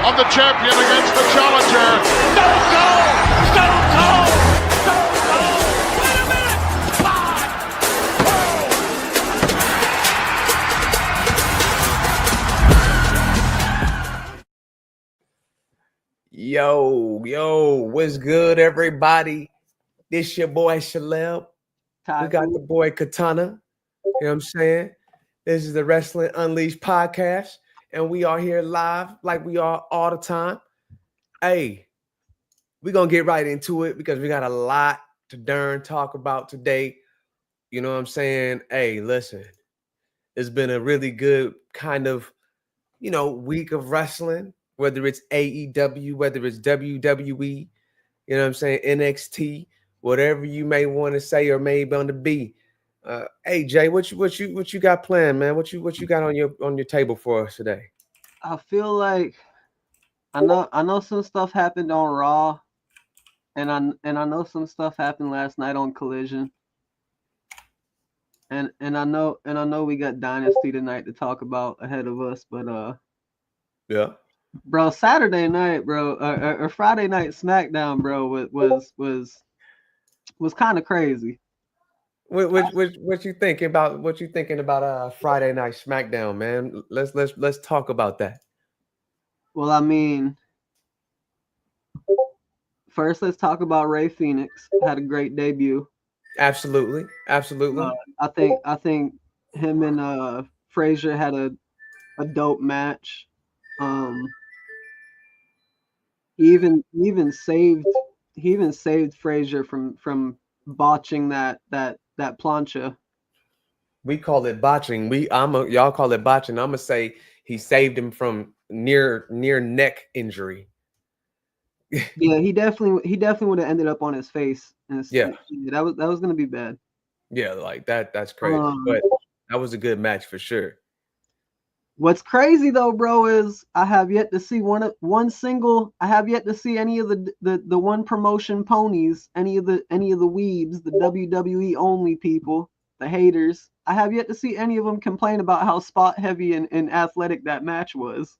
of the champion against the challenger. Stone Cold! Stone Cold! Stone Cold! Wait a minute! 5, 4. Yo, what's good, everybody? This your boy Shaleb. We got the boy Katana. You know what I'm saying? This is the Weestling Unleashed Podcast, and we are here live like we are all the time. Hey, we're going to get right into it because we got a lot to darn talk about today. You know what I'm saying? Hey, listen, it's been a really good kind of, week of wrestling, whether it's AEW, whether it's WWE, you know what I'm saying, NXT, whatever you may want to say or may want to be. Hey Jay, what you got planned, man? What you got on your table for us today? I feel like I know some stuff happened on Raw, and I know some stuff happened last night on Collision. And I know we got Dynasty tonight to talk about ahead of us, but yeah. Bro, Saturday night, bro, or Friday night SmackDown, bro, was kind of crazy. What you thinking about? What you thinking about Friday night SmackDown, man? Let's talk about that. Well, I mean, first let's talk about Rey Fenix. Had a great debut. Absolutely. I think him and Frazier had a dope match. He even saved Frazier from botching that plancha. We call it botching. Y'all call it botching. I'm gonna say he saved him from near neck injury. Yeah, he definitely would have ended up on his face. Yeah, that was gonna be bad. Yeah, like that's crazy. But that was a good match for sure. What's crazy though, bro, is I have yet to see I have yet to see any of the one promotion ponies, any of the weebs, the WWE only people, the haters. I have yet to see any of them complain about how spot heavy and athletic that match was.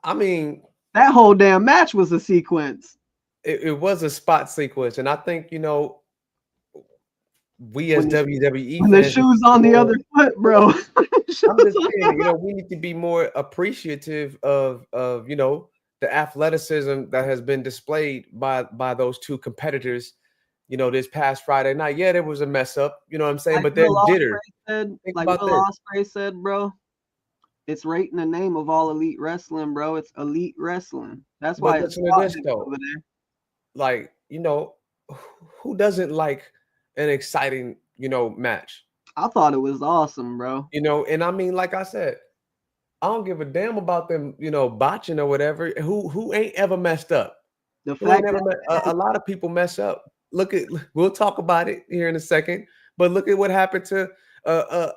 I mean, that whole damn match was a sequence. It was a spot sequence, and I think we as WWE when fans, the shoes on the other foot, bro. I'm just saying, we need to be more appreciative of the athleticism that has been displayed by those two competitors, this past Friday night. Yeah, there was a mess up, you know what I'm saying, but they're jitters. Like Will Ospreay said, bro, it's right in the name of all elite wrestling, bro. It's elite wrestling. That's why it's over there. Like, who doesn't like an exciting, match? I thought it was awesome, bro. And I mean, like I said, I don't give a damn about them, botching or whatever. Who ain't ever messed up? A lot of people mess up. We'll talk about it here in a second, but look at what happened to a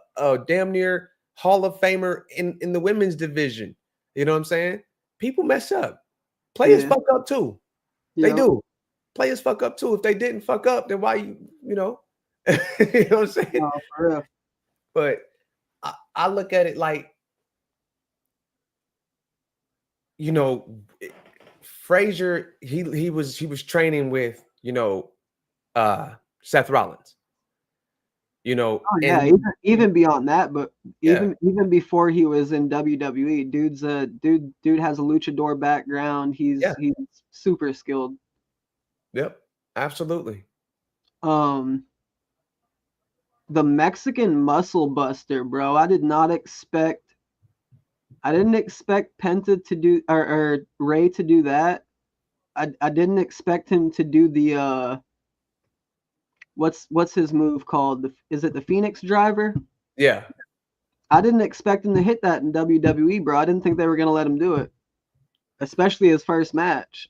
damn near Hall of Famer in the women's division. You know what I'm saying? People mess up. Players fuck up too. They do. Players fuck up too. If they didn't fuck up, then why you know? You know what I'm saying? Oh, for real. But I look at it like, Frazier, he was training with, Seth Rollins. Even beyond that, but even before he was in WWE, dude has a luchador background. He's super skilled. Yep, absolutely. The Mexican muscle buster, bro. I didn't expect Penta to do or Ray to do that. I didn't expect him to do the what's his move called? Is it the Phoenix Driver? Yeah. I didn't expect him to hit that in WWE, bro. I didn't think they were gonna let him do it, especially his first match.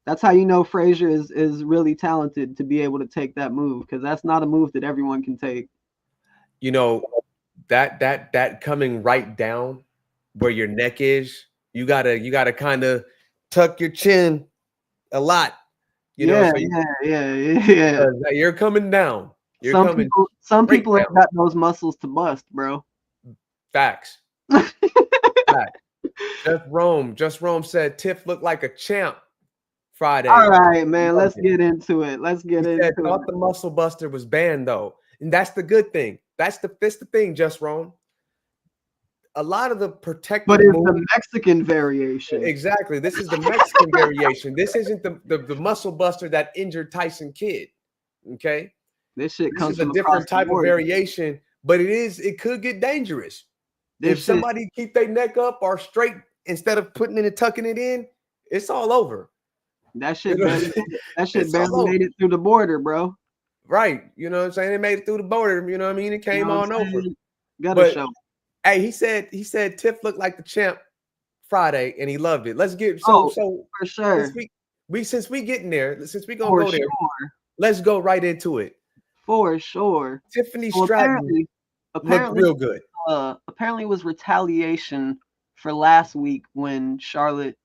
That's how you know Frazier is really talented to be able to take that move, because that's not a move that everyone can take. That coming right down where your neck is, you gotta kind of tuck your chin a lot. Yeah. You're coming down. Some people ain't got those muscles to bust, bro. Facts. Facts. Just Rome said Tiff looked like a champ Friday. All right, man. Let's get into it. Thought the Muscle Buster was banned though, and that's the good thing. That's the thing. Just Rome. A lot of the protective, but it's the Mexican variation. Exactly. This is the Mexican variation. This isn't the Muscle Buster that injured Tyson Kidd. Okay. This comes from a different type of variation, but it could get dangerous. If somebody keep their neck up or straight instead of putting it and tucking it in, it's all over. That shit barely made it through the border, bro. Right. You know what I'm saying? It made it through the border. You know what I mean? It came on over. Gotta show. Hey, he said Tiff looked like the champ Friday and he loved it. Let's get for sure. Since we getting there, since we gonna go there, let's go right into it. For sure. Tiffany Stratton looked real good. Apparently it was retaliation for last week when Charlotte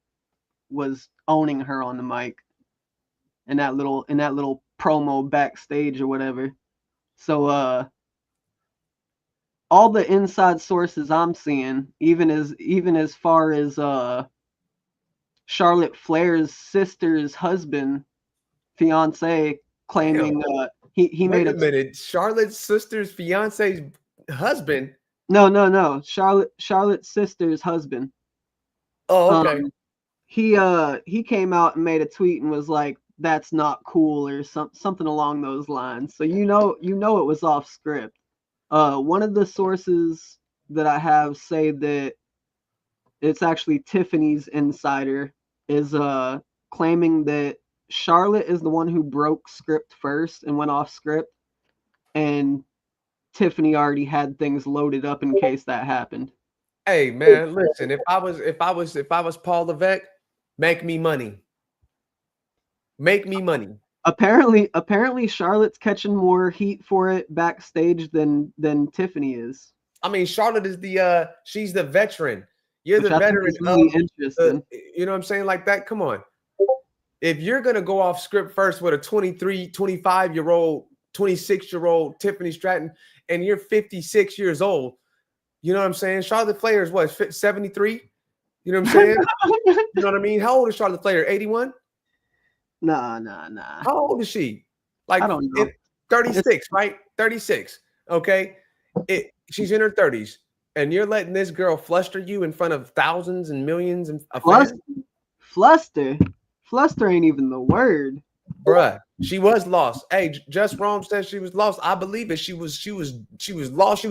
was owning her on the mic in that little promo backstage or whatever. So all the inside sources I'm seeing, even as far as Charlotte Flair's sister's husband, fiance, claiming he made a minute. Charlotte's sister's fiance's husband. No. Charlotte's sister's husband. Oh, okay. He came out and made a tweet and was like, "That's not cool" or something along those lines. So you know it was off script. One of the sources that I have say that it's actually Tiffany's insider is claiming that Charlotte is the one who broke script first and went off script, and Tiffany already had things loaded up in case that happened. Hey man, listen, if I was Paul Levesque, make me money. Make me money. Apparently Charlotte's catching more heat for it backstage than Tiffany is. I mean, Charlotte is she's the veteran. You're the veteran. Really interesting. You know what I'm saying? Like that. Come on. If you're going to go off script first with a 23, 25-year-old, 26-year-old Tiffany Stratton, and you're 56 years old, you know what I'm saying? Charlotte Flair is what, 73? You know what I'm saying? You know what I mean? How old is Charlotte Flair? 81? Nah. How old is she? Like, I don't know. 36, right? 36. Okay. She's in her 30s, and you're letting this girl fluster you in front of thousands and millions of fans? Fluster ain't even the word. Bruh, she was lost. Hey, Just Rome says she was lost. I believe it. She was lost. She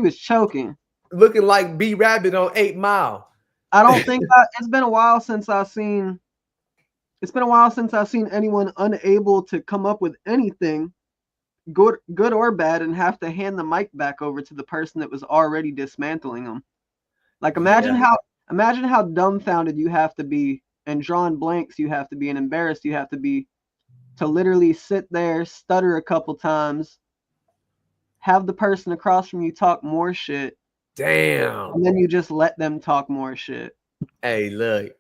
was choking. Looking like B Rabbit on 8 Mile. I don't think it's been a while since I've seen anyone unable to come up with anything good or bad and have to hand the mic back over to the person that was already dismantling them. Like imagine how dumbfounded you have to be and drawn blanks you have to be and embarrassed you have to be to literally sit there, stutter a couple times, have the person across from you talk more shit. Damn. And then you just let them talk more shit. Hey, look,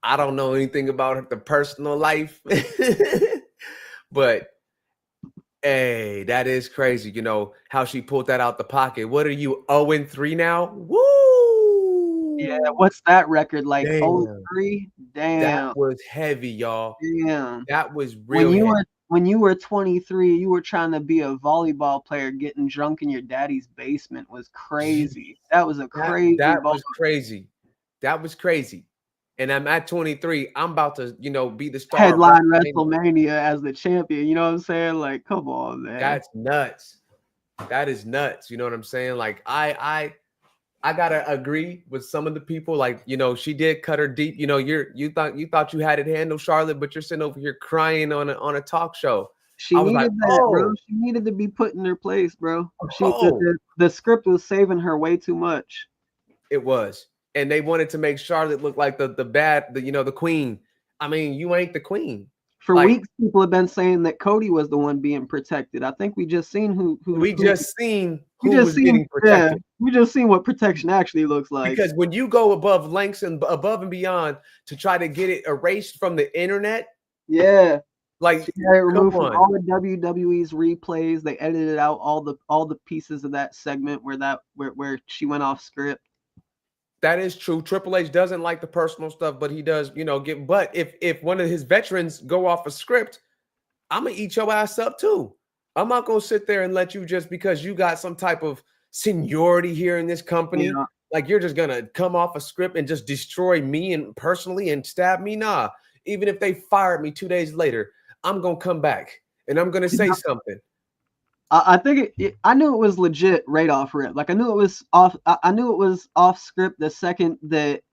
I don't know anything about the personal life, but hey, that is crazy. You know how she pulled that out the pocket. What are you, 0-3 now? Woo! Yeah, what's that record like? Damn. 0-3? Damn. That was heavy, y'all. Damn. That was real When you were 23, you were trying to be a volleyball player, getting drunk in your daddy's basement was crazy. That was crazy. That was crazy. That was crazy. And I'm at 23. I'm about to, be the star. Headline WrestleMania as the champion. You know what I'm saying? Like, come on, man. That's nuts. That is nuts. You know what I'm saying? Like, I gotta agree with some of the people. Like, she did cut her deep. You thought you had it handled, Charlotte, but you're sitting over here crying on a talk show. She needed bro. She needed to be put in her place, bro. The script was saving her way too much. It was. And they wanted to make Charlotte look like the queen. I mean, you ain't the queen. For weeks, people have been saying that Cody was the one being protected. I think we just seen who was getting protected. Yeah, we just seen what protection actually looks like. Because when you go above lengths and above and beyond to try to get it erased from the internet, yeah, like she had it removed from all the WWE's replays. They edited out all the pieces of that segment where she went off script. That is true. Triple H doesn't like the personal stuff, but he does, get. But if one of his veterans go off a script, I'm gonna eat your ass up too. I'm not gonna sit there and let you just because you got some type of seniority here in this company, like you're just gonna come off a script and just destroy me and personally and stab me. Nah. Even if they fired me 2 days later, I'm gonna come back and I'm gonna say something. I think I knew it was legit right off rip. Like I knew it was off. I knew it was off script the second that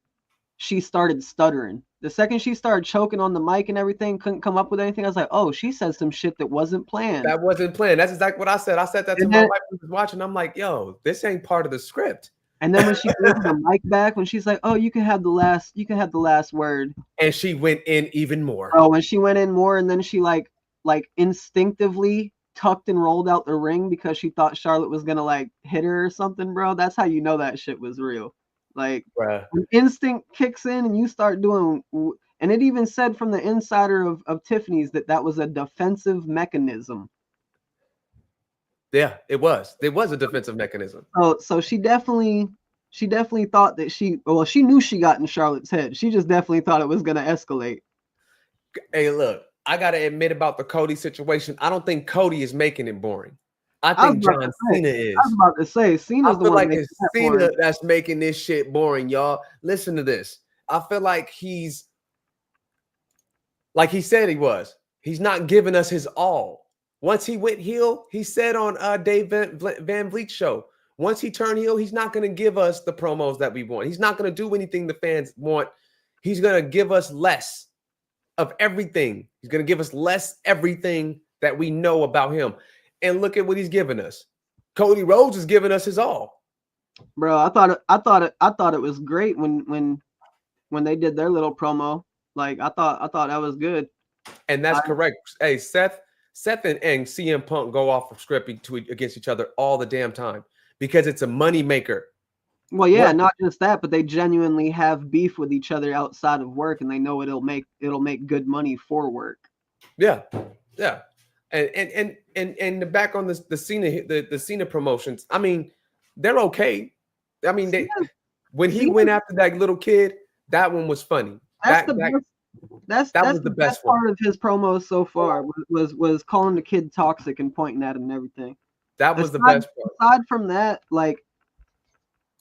she started stuttering. The second she started choking on the mic and everything, couldn't come up with anything. I was like, oh, she said some shit that wasn't planned. That wasn't planned. That's exactly what I said. I said that to my wife who was watching. I'm like, yo, this ain't part of the script. And then when she gave the mic back, when she's like, oh, you can have the last word. And she went in even more. Oh, when she went in more, and then she like instinctively tucked and rolled out the ring because she thought Charlotte was gonna like hit her or something, bro. That's how you know that shit was real. Like when instinct kicks in and you start doing, and it even said from the insider of Tiffany's that was a defensive mechanism. Yeah, it was. It was a defensive mechanism. So she definitely thought that she knew she got in Charlotte's head. She just definitely thought it was gonna escalate. Hey, look, I gotta admit about the Cody situation. I don't think Cody is making it boring. I think John Cena is. I was about to say Cena's the one. I feel like it's Cena that's making this shit boring, y'all. Listen to this. I feel like he's like he said he was. He's not giving us his all. Once he went heel, he said on Dave Van Vliet's show, once he turned heel, he's not going to give us the promos that we want. He's not going to do anything the fans want. He's going to give us less of everything. He's going to give us less everything that we know about him. And look at what he's giving us. Cody Rhodes is giving us his all. Bro, I thought it was great when they did their little promo. Like I thought that was good. And that's correct. Hey, Seth and CM Punk go off of script against each other all the damn time because it's a money maker. Well, yeah, not just that, but they genuinely have beef with each other outside of work, and they know it'll make good money for work. Yeah, yeah, and back on the Cena promotions. I mean, they're okay. I mean, when he went after that little kid, that one was funny. That was the best part of his promos so far was calling the kid toxic and pointing at him and everything. That was the best part. Aside from that, like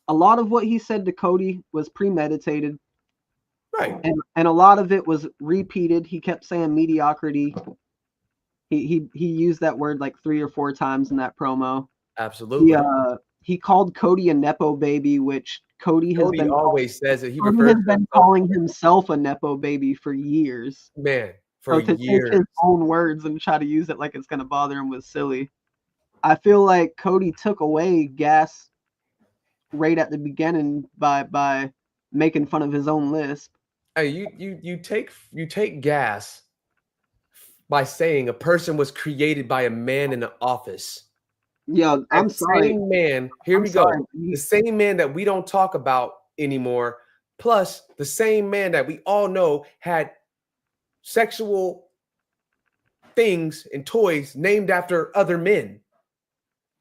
a lot of what he said to Cody was premeditated. Right. And a lot of it was repeated. He kept saying mediocrity. He used that word like 3 or 4 times in that promo. Absolutely. He called Cody a nepo baby, which Cody always says it. He has been calling himself a nepo baby for years. Man, to years. take his own words and try to use it like it's gonna bother him was silly. I feel like Cody took away gas right at the beginning by making fun of his own lisp. Hey, you take gas by saying a person was created by a man in an office. Yeah, I'm sorry. Same man, here we go. The same man that we don't talk about anymore, plus the same man that we all know had sexual things and toys named after other men.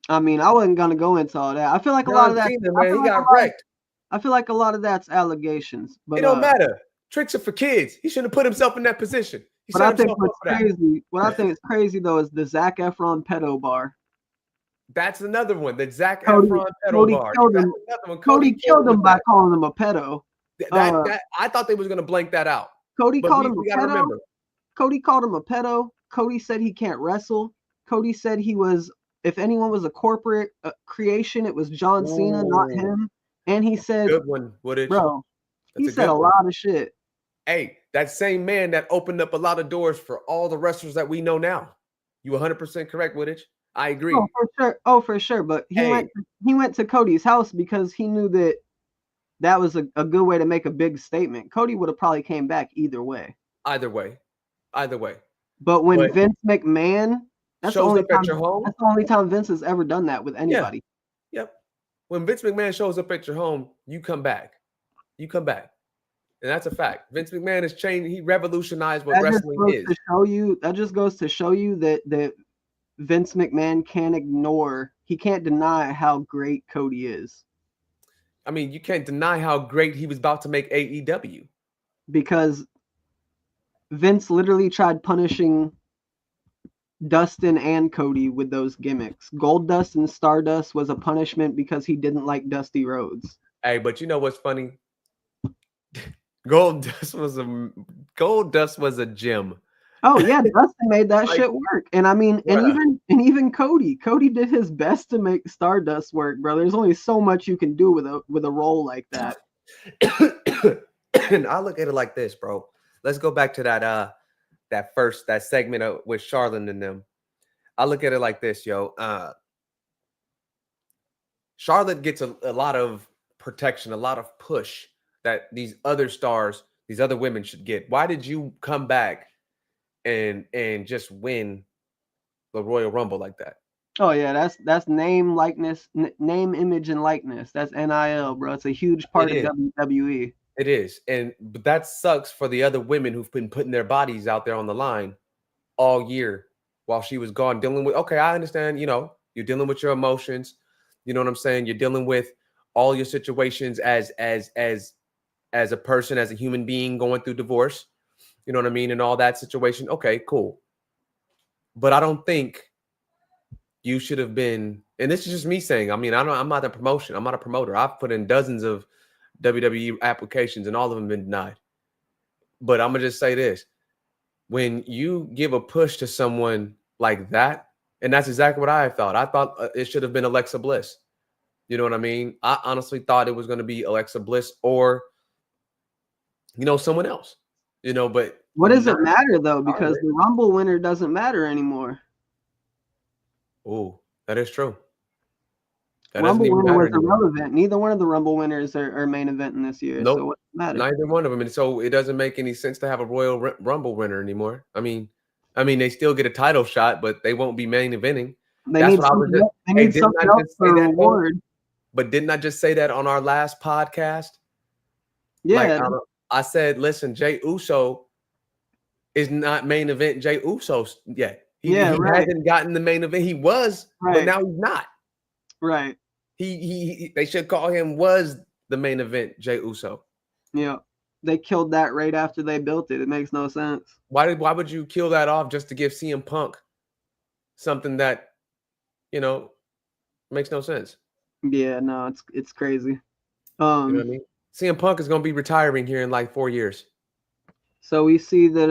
I mean, I wasn't gonna go into all that. I feel like a lot of that. He got wrecked. I feel like a lot of that's allegations. But it don't matter. Tricks are for kids. He shouldn't have put himself in that position. But I think what's crazy. What I think is crazy though is the Zac Efron pedo bar. That's another one. The Zac Efron pedo bar. Cody killed him by calling him a pedo. I thought they was gonna blank that out. Cody called him a pedo. Cody called him a pedo. Cody said he can't wrestle. Cody said he was. If anyone was a corporate creation, it was John Cena, not him. And he said, "Good one, Woodage." Bro, he said a lot of shit. Hey, that same man that opened up a lot of doors for all the wrestlers that we know now. You 100% correct, Woodage. I agree. Oh, for sure. Oh, for sure. But he went to Cody's house because he knew that was a good way to make a big statement. Cody would have probably came back either way. Either way. But when Vince McMahon that's the only time Vince has ever done that with anybody. Yeah. Yep. When Vince McMahon shows up at your home, you come back. And that's a fact. Vince McMahon has changed. He revolutionized what wrestling is. That just goes to show you that Vince McMahon can't deny how great Cody is. I mean, you can't deny how great he was about to make AEW. Because Vince literally tried punishing Dustin and Cody with those gimmicks. Goldust and Stardust was a punishment because he didn't like Dusty Rhodes. Hey, but you know what's funny? Goldust was a gem. Oh yeah, Dustin made that shit work. And I mean, and even Cody did his best to make Stardust work, bro. There's only so much you can do with a role like that. And I look at it like this, bro. Let's go back to that segment with Charlotte and them. I look at it like this, yo. Charlotte gets a lot of protection, a lot of push that these other stars, these other women should get. Why did you come back and just win the Royal Rumble like that? Oh yeah, that's name, likeness, name, image, and likeness. That's NIL, bro. It's a huge part of WWE. It is, but that sucks for the other women who've been putting their bodies out there on the line all year while she was gone, dealing with. Okay, I understand. You know, you're dealing with your emotions. You know what I'm saying? You're dealing with all your situations as a person, as a human being going through divorce. You know what I mean? And all that situation. Okay, cool. But I don't think you should have been. And this is just me saying. I mean, I'm not a promotion. I'm not a promoter. I've put in dozens of WWE applications and all of them have been denied. But I'm gonna just say this: when you give a push to someone like that, and that's exactly what I thought. I thought it should have been Alexa Bliss. You know what I mean? I honestly thought it was going to be Alexa Bliss or, you know, someone else. You know, but what does it matter though? Because the Rumble winner doesn't matter anymore. Oh, that is true. That Rumble winner was irrelevant. Neither one of the Rumble winners are main eventing this year. Nope. So what matters? Neither one of them. And so it doesn't make any sense to have a Royal Rumble winner anymore. I mean, they still get a title shot, but they won't be main eventing. They need something else for a reward. But didn't I just say that on our last podcast? Yeah. Like, I said, listen, Jey Uso is not main event Jey Uso yet. He hasn't gotten the main event. He was, but now he's not. Right. They should call him was the main event Jey Uso. Yeah. They killed that right after they built it. It makes no sense. Why would you kill that off just to give CM Punk something that, you know, makes no sense? Yeah, no, it's crazy. You know what I mean? CM Punk is going to be retiring here in like 4 years. So we see that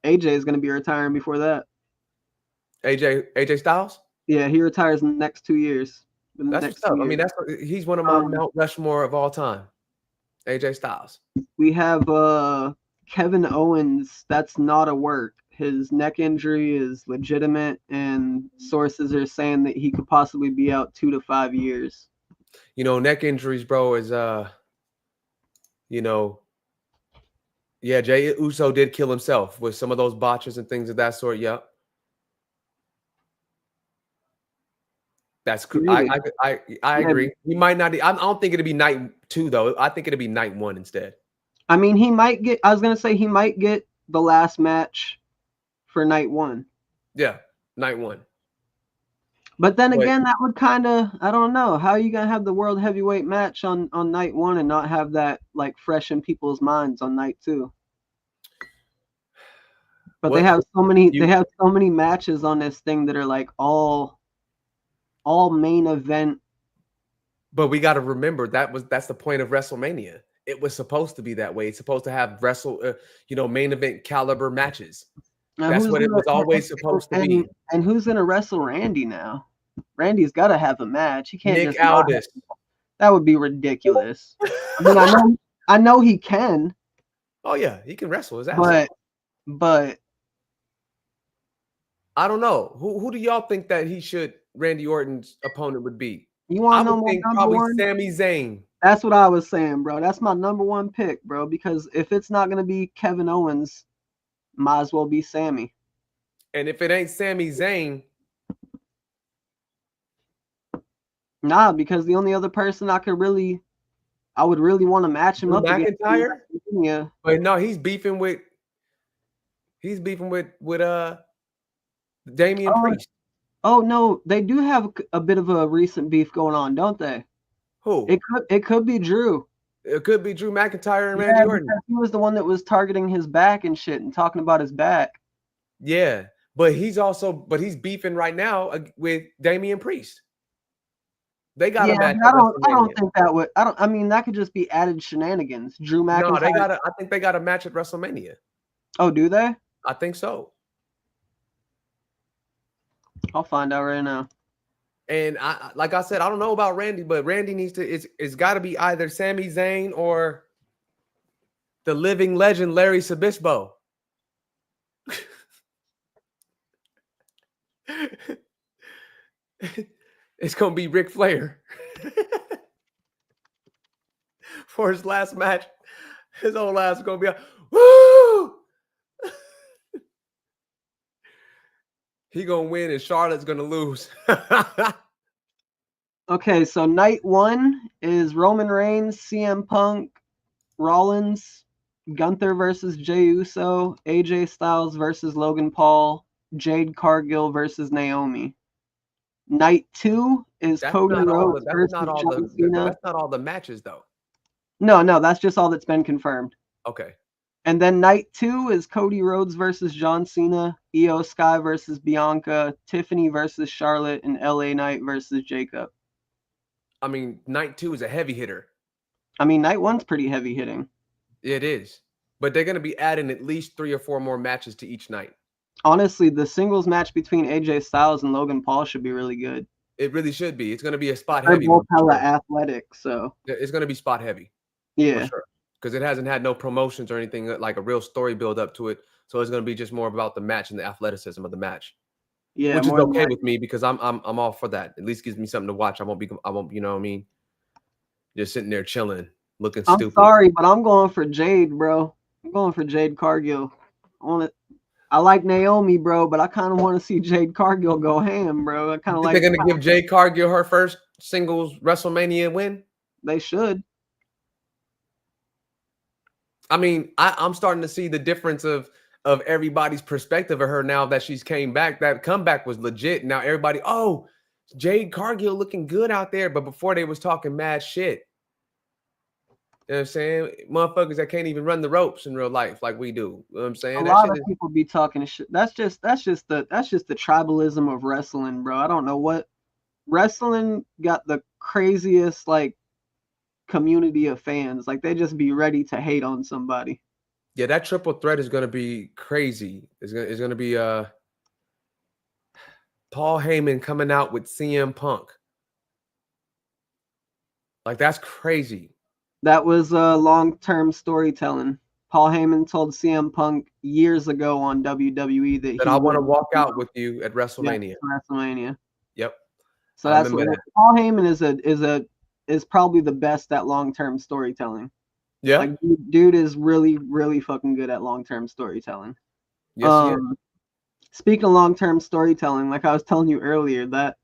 AJ is going to be retiring before that. AJ Styles? Yeah, he retires in the next 2 years. That's what's up. I mean, he's one of my Mount Rushmore of all time. AJ Styles. We have Kevin Owens. That's not a work. His neck injury is legitimate, and sources are saying that he could possibly be out 2 to 5 years. You know, neck injuries, bro, is you know, yeah, Jey Uso did kill himself with some of those botches and things of that sort. Yep. That's cool. Really? I agree. He might not. I don't think it'd be night 2 though. I think it'd be night 1 instead. I mean, he might get. I was gonna say he might get the last match for night 1. Yeah, night 1. But then again, that would kind of, I don't know, how are you gonna have the world heavyweight match on night 1 and not have that like fresh in people's minds on night 2? But they have so many matches on this thing that are like all main event. But we got to remember that's the point of WrestleMania. It was supposed to be that way. It's supposed to have main event caliber matches. That's what it was always supposed to be. And who's gonna wrestle Randy now? Randy's got to have a match. He can't. Nick Aldis. That would be ridiculous. I mean, I know he can. Oh yeah, he can wrestle his ass. But I don't know. Who do y'all think that Randy Orton's opponent would be? You want to know my probably one? Sami Zayn. That's what I was saying, bro. That's my number 1 pick, bro. Because if it's not gonna be Kevin Owens, might as well be Sami. And if it ain't Sami Zayn, nah, because the only other person I would really want to match him up against. McIntyre? Yeah. But no, he's beefing with Damian Priest. Oh no, they do have a bit of a recent beef going on, don't they? Who? It could be Drew. It could be Drew McIntyre and Randy Orton. He was the one that was targeting his back and shit and talking about his back. Yeah, but he's beefing right now with Damian Priest. They got a match. I don't think that would. I mean, that could just be added shenanigans. Drew McIntyre. No, I think they got a match at WrestleMania. Oh, do they? I think so. I'll find out right now. And like I said, I don't know about Randy, but Randy needs to. It's got to be either Sami Zayn or the living legend Larry Sabisbo. It's gonna be Ric Flair for his last match. His whole ass is gonna be woo. He gonna win and Charlotte's gonna lose. Okay, so night 1 is Roman Reigns, CM Punk, Rollins, Gunther versus Jey Uso, AJ Styles versus Logan Paul, Jade Cargill versus Naomi. Night 2 is Cody Rhodes versus John Cena. That's not all the matches, though. No, that's just all that's been confirmed. Okay. And then night 2 is Cody Rhodes versus John Cena, Io Sky versus Bianca, Tiffany versus Charlotte, and LA Knight versus Jacob. I mean, night 2 is a heavy hitter. I mean, night 1's pretty heavy hitting. It is. But they're going to be adding at least 3 or 4 more matches to each night. Honestly, the singles match between AJ Styles and Logan Paul should be really good. It really should be. It's going to be a spot heavy. They're both hella athletic, so. It's going to be spot heavy. Yeah. For sure. Because it hasn't had no promotions or anything like a real story build up to it. So it's going to be just more about the match and the athleticism of the match. Yeah. Which is okay with me because I'm all for that. At least gives me something to watch. I won't, you know what I mean? Just sitting there chilling, looking stupid. I'm sorry, but I'm going for Jade, bro. I'm going for Jade Cargill. I like Naomi, bro, but I kind of want to see Jade Cargill go ham, bro. I kind of like. They're going to give Jade Cargill her first singles WrestleMania win? They should. I mean, I'm starting to see the difference of everybody's perspective of her now that she's came back. That comeback was legit. Now everybody, oh, Jade Cargill looking good out there. But before they was talking mad shit. You know what I'm saying? Motherfuckers that can't even run the ropes in real life like we do. You know what I'm saying? A lot of people be talking shit. That's just the tribalism of wrestling, bro. I don't know what wrestling got the craziest like community of fans. Like they just be ready to hate on somebody. Yeah, that triple threat is gonna be crazy. It's gonna be Paul Heyman coming out with CM Punk. Like that's crazy. That was long-term storytelling. Paul Heyman told CM Punk years ago on WWE that I want to walk out with you at WrestleMania. Yeah, WrestleMania. Yep. So that's what Paul Heyman is probably the best at long-term storytelling. Yeah. Like dude is really, really fucking good at long-term storytelling. Yes, speaking of long-term storytelling, like I was telling you earlier, that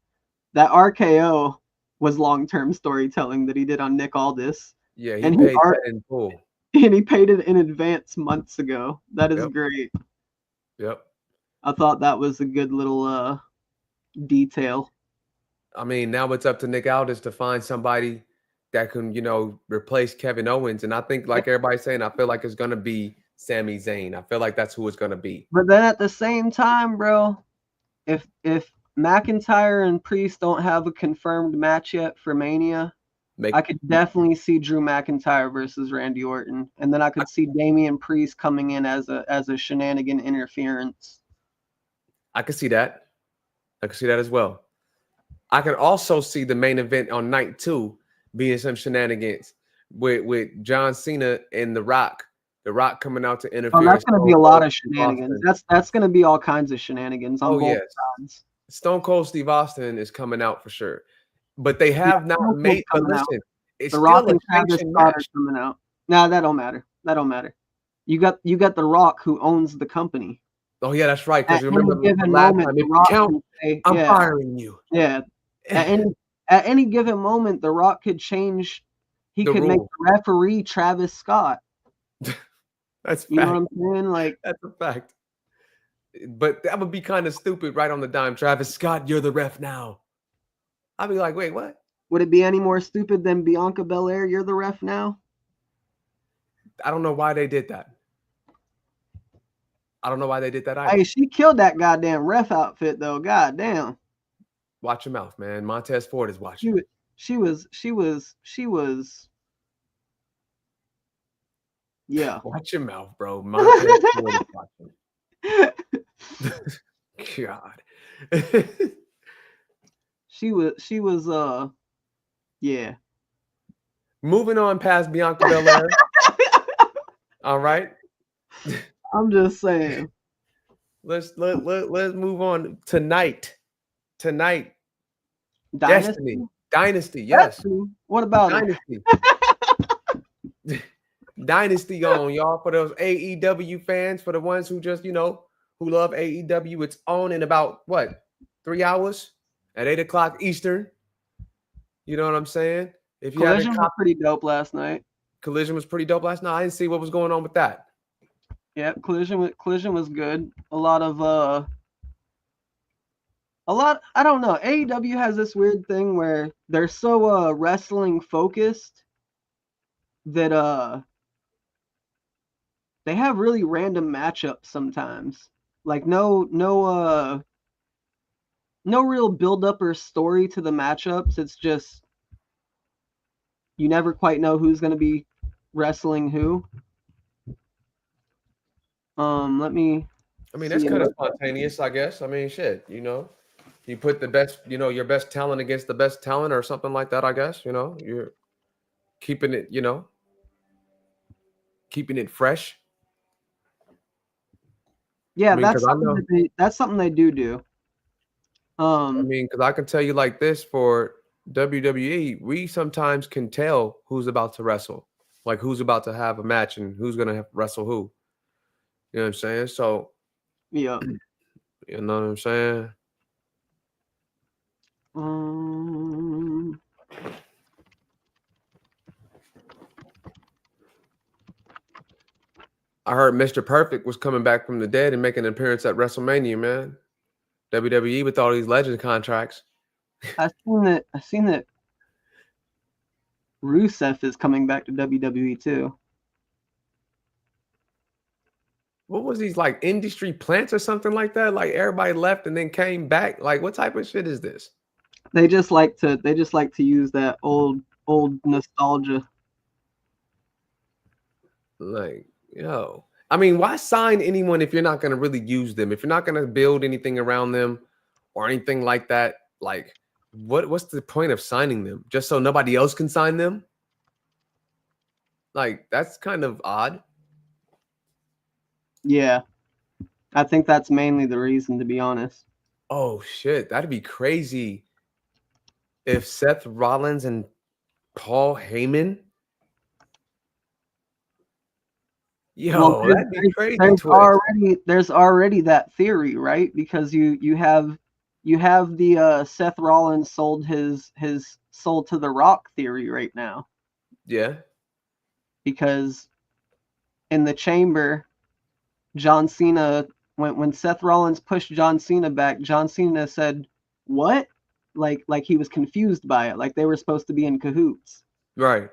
RKO was long-term storytelling that he did on Nick Aldis. Yeah, he paid that in full. And he paid it in advance months ago. That is great. Yep. I thought that was a good little detail. I mean, now it's up to Nick Aldis to find somebody that can, replace Kevin Owens. And I think, like everybody's saying, I feel like it's going to be Sami Zayn. I feel like that's who it's going to be. But then at the same time, bro, if McIntyre and Priest don't have a confirmed match yet for Mania, I could definitely see Drew McIntyre versus Randy Orton. And then I could see Damian Priest coming in as a shenanigan interference. I could see that. I could see that as well. I could also see the main event on night 2 being some shenanigans with John Cena and The Rock. The Rock coming out to interfere. Oh, that's going to be a lot of shenanigans. That's going to be all kinds of shenanigans on both sides. Stone Cold Steve Austin is coming out for sure. But they have not made. But listen, it's The Rock still and Travis Scott are coming out. Nah, that don't matter. That don't matter. You got The Rock who owns the company. Oh yeah, that's right. Because remember the last time, if you count, I'm firing you. Yeah. At any given moment, The Rock could change. He could make the referee Travis Scott. That's you know what I'm saying? Like that's a fact. But that would be kind of stupid, right on the dime. Travis Scott, you're the ref now. I'd be like, wait, what? Would it be any more stupid than Bianca Belair? You're the ref now. I don't know why they did that. I don't know why they did that either. Hey, she killed that goddamn ref outfit though. God damn. Watch your mouth, man. Montez Ford is watching. She was. Yeah. Watch your mouth, bro. Montez Ford is watching. God. She was. Yeah. Moving on past Bianca Belair. All right. I'm just saying. Let's move on tonight. Dynasty, yes. What about Dynasty? Dynasty on, y'all. For those AEW fans, for the ones who just, who love AEW, it's on in about 3 hours at 8 o'clock Eastern. You know what I'm saying? If you Collision was pretty dope last night. Collision was pretty dope last night. I didn't see what was going on with that. Yeah, Collision was good. A lot, I don't know. AEW has this weird thing where they're so wrestling focused that they have really random matchups sometimes. Like no real build up or story to the matchups. It's just you never quite know who's going to be wrestling who. Let me. I mean, that's kind of spontaneous, I guess. I mean, shit, you put the best, your best talent against the best talent or something like that, I guess. You're keeping it, keeping it fresh. Yeah, that's something they do. I mean, because I can tell you like this, for WWE, we sometimes can tell who's about to wrestle, like who's about to have a match and who's going to wrestle who. You know what I'm saying? So, yeah. You know what I'm saying? I heard Mr. Perfect was coming back from the dead and making an appearance at WrestleMania, man. WWE with all these legend contracts. I seen that Rusev is coming back to WWE too. What was these, like, industry plants or something like that? Like everybody left and then came back. Like, what type of shit is this? They just like to use that old nostalgia. Like, yo. I mean, why sign anyone if you're not going to really use them? If you're not going to build anything around them or anything like that, like, what's the point of signing them? Just so nobody else can sign them? Like, that's kind of odd. Yeah. I think that's mainly the reason, to be honest. Oh, shit. That'd be crazy if Seth Rollins and Paul Heyman. Yo, that'd be crazy. There's already that theory, right? Because you have the Seth Rollins sold his soul to The Rock theory right now. Yeah. Because in the chamber, John Cena, when Seth Rollins pushed John Cena back, John Cena said, "What?" Like he was confused by it, like they were supposed to be in cahoots. Right.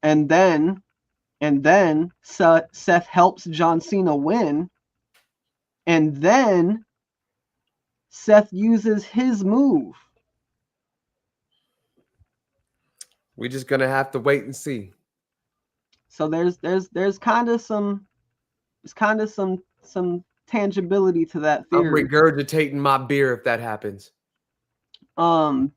And then Seth helps John Cena win. And then Seth uses his move. We're just gonna have to wait and see. So there's kind of some tangibility to that theory. I'm regurgitating my beer if that happens. So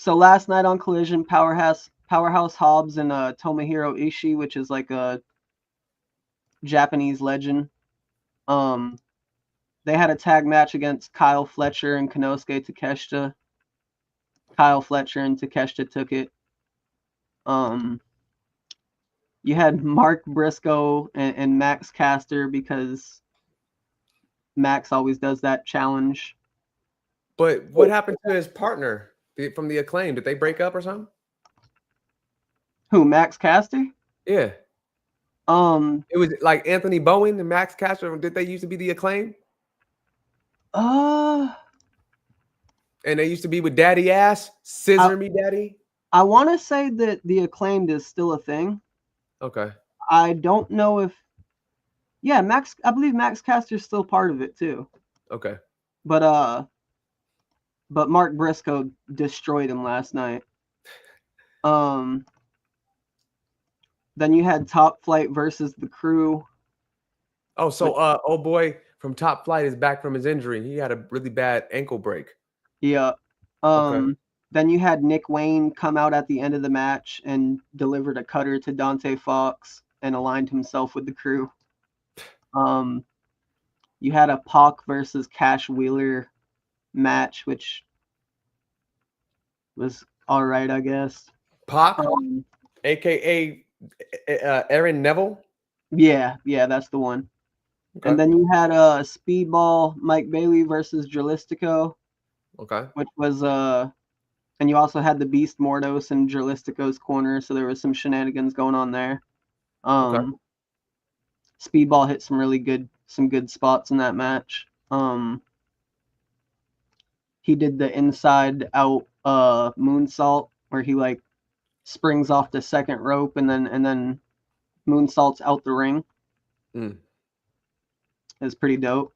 last night on Collision, Powerhouse Hobbs and Tomohiro Ishii, which is like a Japanese legend, they had a tag match against Kyle Fletcher and Konosuke Takeshita. Kyle Fletcher and Takeshita took it. You had Mark Briscoe and Max Caster, because Max always does that challenge. But what happened to his partner from the Acclaim? Did they break up or something? Who, Max Caster? Yeah. It was like Anthony Bowen and Max Caster. Did they used to be the Acclaim? And they used to be with Daddy Ass, Scissor Me Daddy. I want to say that the Acclaimed is still a thing. Okay. I don't know if. Yeah, Max. I believe Max Caster's still part of it too. Okay. But Mark Briscoe destroyed him last night. Then you had Top Flight versus the Crew. Oh, so old boy from Top Flight is back from his injury. He had a really bad ankle break. Yeah. Okay. Then you had Nick Wayne come out at the end of the match and delivered a cutter to Dante Fox and aligned himself with the Crew. You had a Pac versus Cash Wheeler match, which was all right, I guess. Pac, aka Aaron Neville. Yeah, that's the one. Okay. And then you had Speedball Mike Bailey versus Jurlistico. Okay. Which was and you also had the Beast Mordos in Jurlistico's corner, so there was some shenanigans going on there. Okay. Speedball hit some good spots in that match. He did the inside out moonsault where he like springs off the second rope and then moonsaults out the ring. It's pretty dope.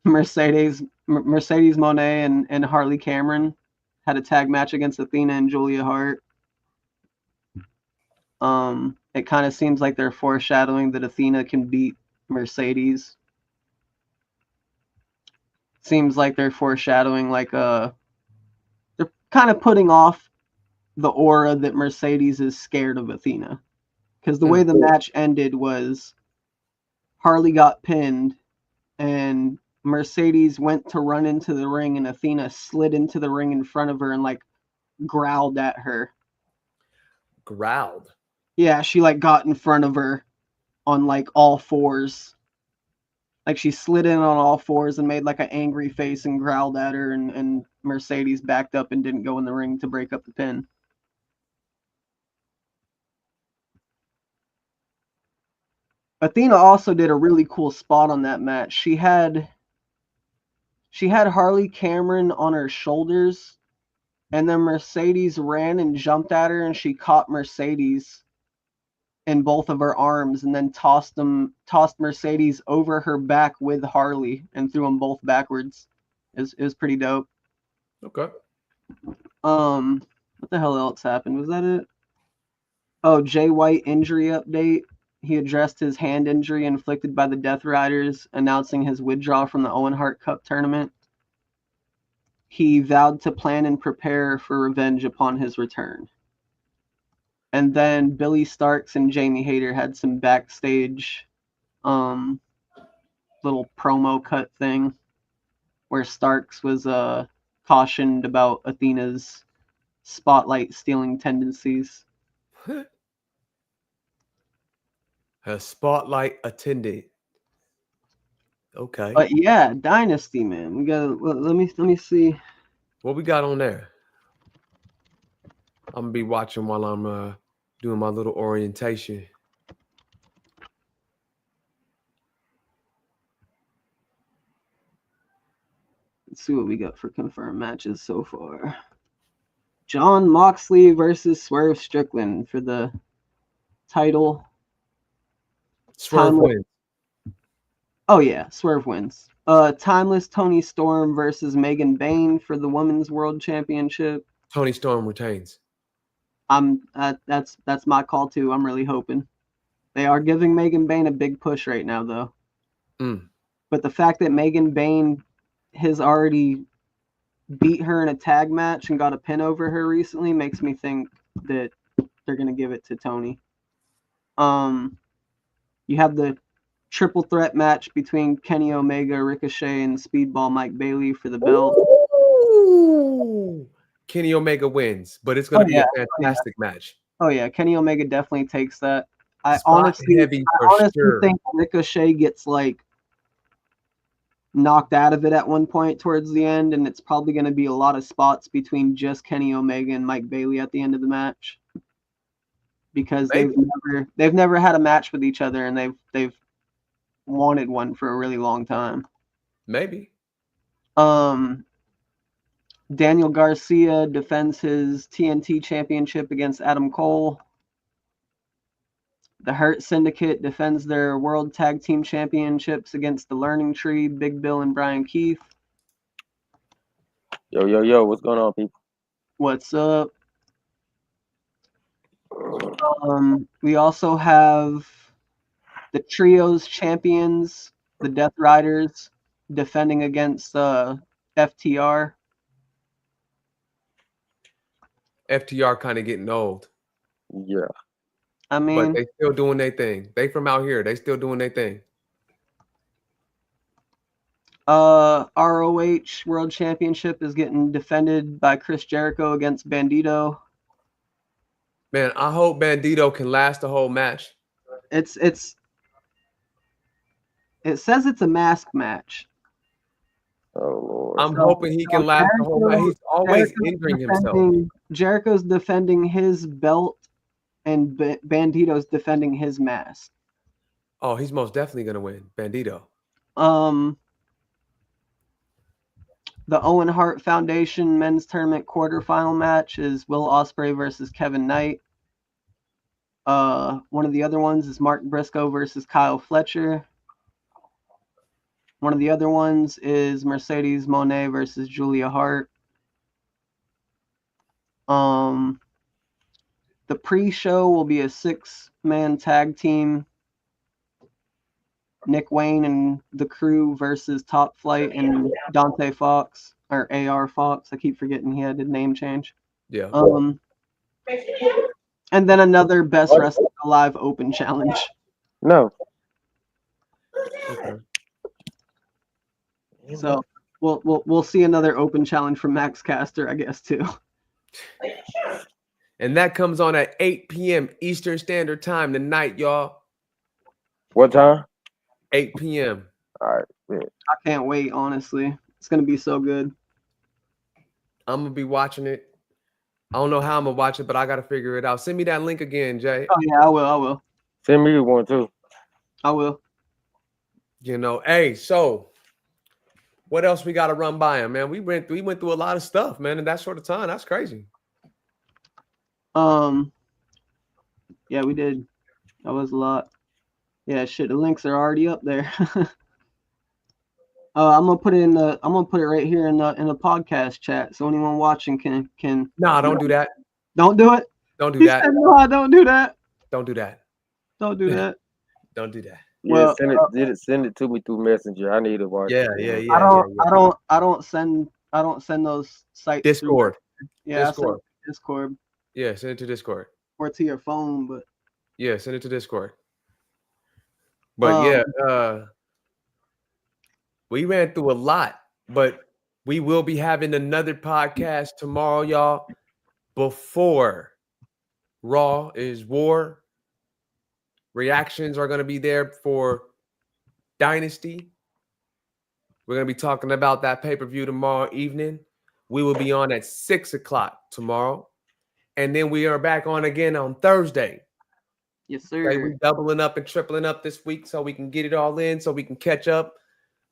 Mercedes Moné and Harley Cameron had a tag match against Athena and Julia Hart. It kind of seems like they're foreshadowing that Athena can beat Mercedes. Seems like they're foreshadowing they're kind of putting off the aura that Mercedes is scared of Athena. Because the way the match ended was Harley got pinned and Mercedes went to run into the ring and Athena slid into the ring in front of her and like growled at her. Growled? Yeah, she like got in front of her on like all fours. Like she slid in on all fours and made like an angry face and growled at her and Mercedes backed up and didn't go in the ring to break up the pin. Athena also did a really cool spot on that match. She had Harley Cameron on her shoulders, and then Mercedes ran and jumped at her, and she caught Mercedes in both of her arms, and then tossed Mercedes over her back with Harley, and threw them both backwards. It was pretty dope. Okay. What the hell else happened? Was that it? Oh, Jay White injury update. He addressed his hand injury inflicted by the Death Riders, announcing his withdrawal from the Owen Hart Cup tournament. He vowed to plan and prepare for revenge upon his return. And then Billy Starks and Jamie Hayter had some backstage little promo cut thing where Starks was cautioned about Athena's spotlight stealing tendencies. Her spotlight attendant. Okay. But yeah, Dynasty, man. We got. Let me see. What we got on there? I'm gonna be watching while I'm doing my little orientation. Let's see what we got for confirmed matches so far. Jon Moxley versus Swerve Strickland for the title. Swerve wins. Oh yeah, Swerve wins. Timeless Toni Storm versus Megan Bayne for the Women's World Championship. Toni Storm retains. That's my call too. I'm really hoping. They are giving Megan Bayne a big push right now though. But the fact that Megan Bayne has already beat her in a tag match and got a pin over her recently makes me think that they're gonna give it to Toni. You have the triple threat match between Kenny Omega, Ricochet, and Speedball Mike Bailey for the belt. Ooh. Kenny Omega wins, but it's going to be a fantastic match. Oh yeah, Kenny Omega definitely takes that. I Spot honestly sure. think Ricochet gets like knocked out of it at one point towards the end, and it's probably going to be a lot of spots between just Kenny Omega and Mike Bailey at the end of the match, because they've never had a match with each other, and they've wanted one for a really long time. Maybe. Daniel Garcia defends his TNT championship against Adam Cole. The Hurt Syndicate defends their World Tag Team Championships against the Learning Tree, Big Bill and Brian Keith. Yo, what's going on, people? What's up? We also have the Trios champions, the Death Riders, defending against FTR. FTR kind of getting old. Yeah. I mean, but they still doing their thing. They from out here. They still doing their thing. ROH World Championship is getting defended by Chris Jericho against Bandito. Man, I hope Bandito can last the whole match. It says it's a mask match. Oh Lord. I'm hoping he can last the whole match. He's always injuring himself. Jericho's defending his belt, and Bandito's defending his mask. Oh, he's most definitely gonna win, Bandito. The Owen Hart Foundation Men's Tournament quarterfinal match is Will Ospreay versus Kevin Knight. One of the other ones is Mark Briscoe versus Kyle Fletcher. One of the other ones is Mercedes Moné versus Julia Hart. The pre-show will be a 6-man tag team. Nick Wayne and the Crew versus Top Flight and Dante Fox, or AR Fox. I keep forgetting he had a name change. Yeah. And then another Best Wrestling Alive Open Challenge. No. Okay. So we'll see another Open Challenge from Max Caster, I guess, too. And that comes on at 8 p.m. Eastern Standard Time tonight, y'all. What time? 8 p.m. All right. Yeah. I can't wait, honestly. It's going to be so good. I'm going to be watching it. I don't know how I'm going to watch it, but I got to figure it out. Send me that link again, Jay. Oh, yeah, I will. Send me one, too. I will. You know, hey, so what else we got to run by him, man? We went through a lot of stuff, man, in that short of time. That's crazy. Yeah, we did. That was a lot. Yeah, shit. The links are already up there. I'm gonna put it right here in the podcast chat, so anyone watching can. Nah, don't do that. Don't do it. Don't do that. Said, no, don't do that. Don't do that. Don't do that. Don't do that. Yeah, send it to me through Messenger. I need to watch. Yeah. I don't send those sites. Discord. Yeah, Discord. Discord. Yeah, send it to Discord. Or to your phone, but yeah, send it to Discord. But we ran through a lot, but we will be having another podcast tomorrow, y'all, before Raw is War. Reactions are going to be there for Dynasty. We're going to be talking about that pay-per-view tomorrow evening. We will be on at 6 o'clock tomorrow. And then we are back on again on Thursday. yes, sir. Okay, we're doubling up and tripling up this week so we can get it all in, so we can catch up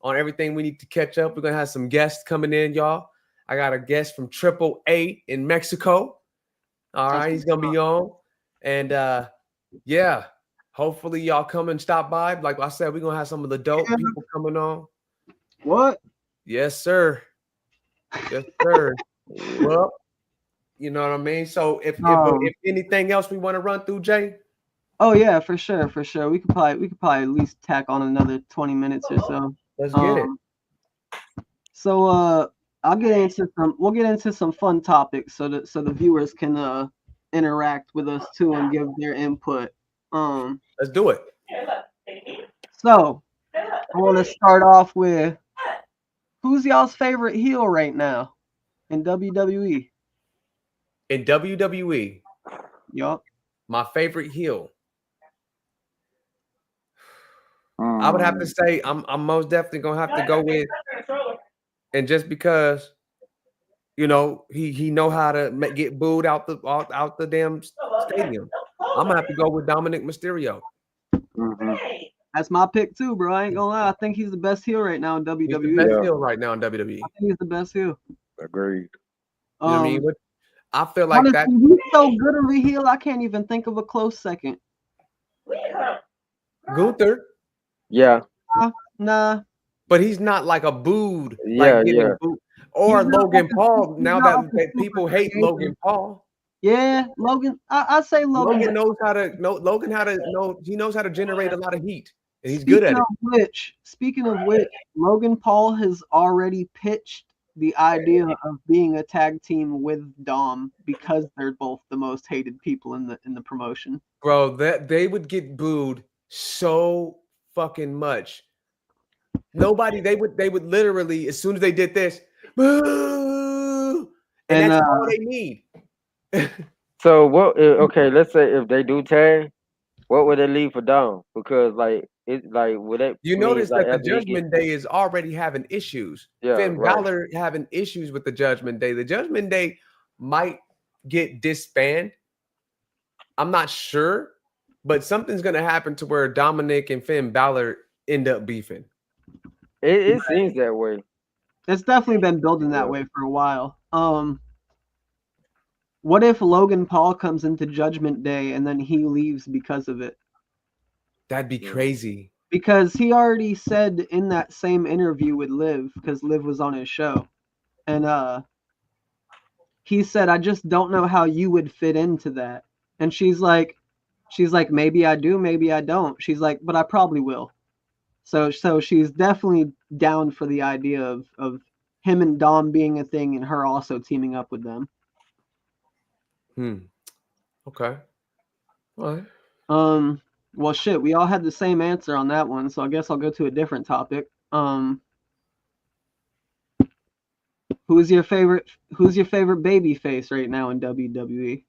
on everything we need to catch up. We're going to have some guests coming in, y'all. I got a guest from AAA in Mexico. All right, he's going to be on. And, yeah, hopefully y'all come and stop by. Like I said, we're going to have some of the dope people coming on. What? Yes, sir. Yes, sir. Well, you know what I mean? So if anything else we want to run through, Jay? Oh yeah, for sure. We could probably at least tack on another 20 minutes or so. Let's get it. So we'll get into some fun topics so the viewers can interact with us too and give their input. Let's do it. So I want to start off with, who's y'all's favorite heel right now in WWE? In WWE, Yup. my favorite heel. I would have to say I'm most definitely gonna have to go with, and just because, you know, he know how to get booed out the damn stadium, I'm gonna have to go with Dominic Mysterio. Mm-hmm. That's my pick too, bro. I ain't gonna lie. I think he's the best heel right now in WWE. He's the best heel right now in WWE. I think he's the best heel. Agreed. You know what I mean? But I feel like honestly, that. He's so good of a heel. I can't even think of a close second. Gunther. Yeah. Nah. But he's not like a booed, Yeah, like getting yeah. booed. Or He's not Logan like Paul. he's Now not that like a people super hate creator. Logan Paul. Yeah, Logan. I say Logan. Logan knows how to know. Logan he knows how to generate a lot of heat, and he's Speaking good at it. Speaking of which, Logan Paul has already pitched the idea of being a tag team with Dom because they're both the most hated people in the promotion. Bro, that they would get booed so fucking much. Nobody, they would literally, as soon as they did this, boo, and that's all they need. So what? Okay, let's say if they do tag, what would they leave for Dom? Because like it, like would that You mean, notice like, that the after he Judgment Day is already having issues. Yeah, Finn right. Balor having issues with the Judgment Day. The Judgment Day might get disbanded. I'm not sure, but something's gonna happen to where Dominic and Finn Balor end up beefing. It seems that way. It's definitely been building that way for a while. What if Logan Paul comes into Judgment Day and then he leaves because of it? That'd be crazy. Because he already said in that same interview with Liv, because Liv was on his show, and he said, "I just don't know how you would fit into that." And she's like, maybe I do, maybe I don't. She's like, but I probably will. So she's definitely down for the idea of him and Dom being a thing and her also teaming up with them. Okay. All right. Well, shit, we all had the same answer on that one, so I guess I'll go to a different topic. Who's your favorite baby face right now in WWE?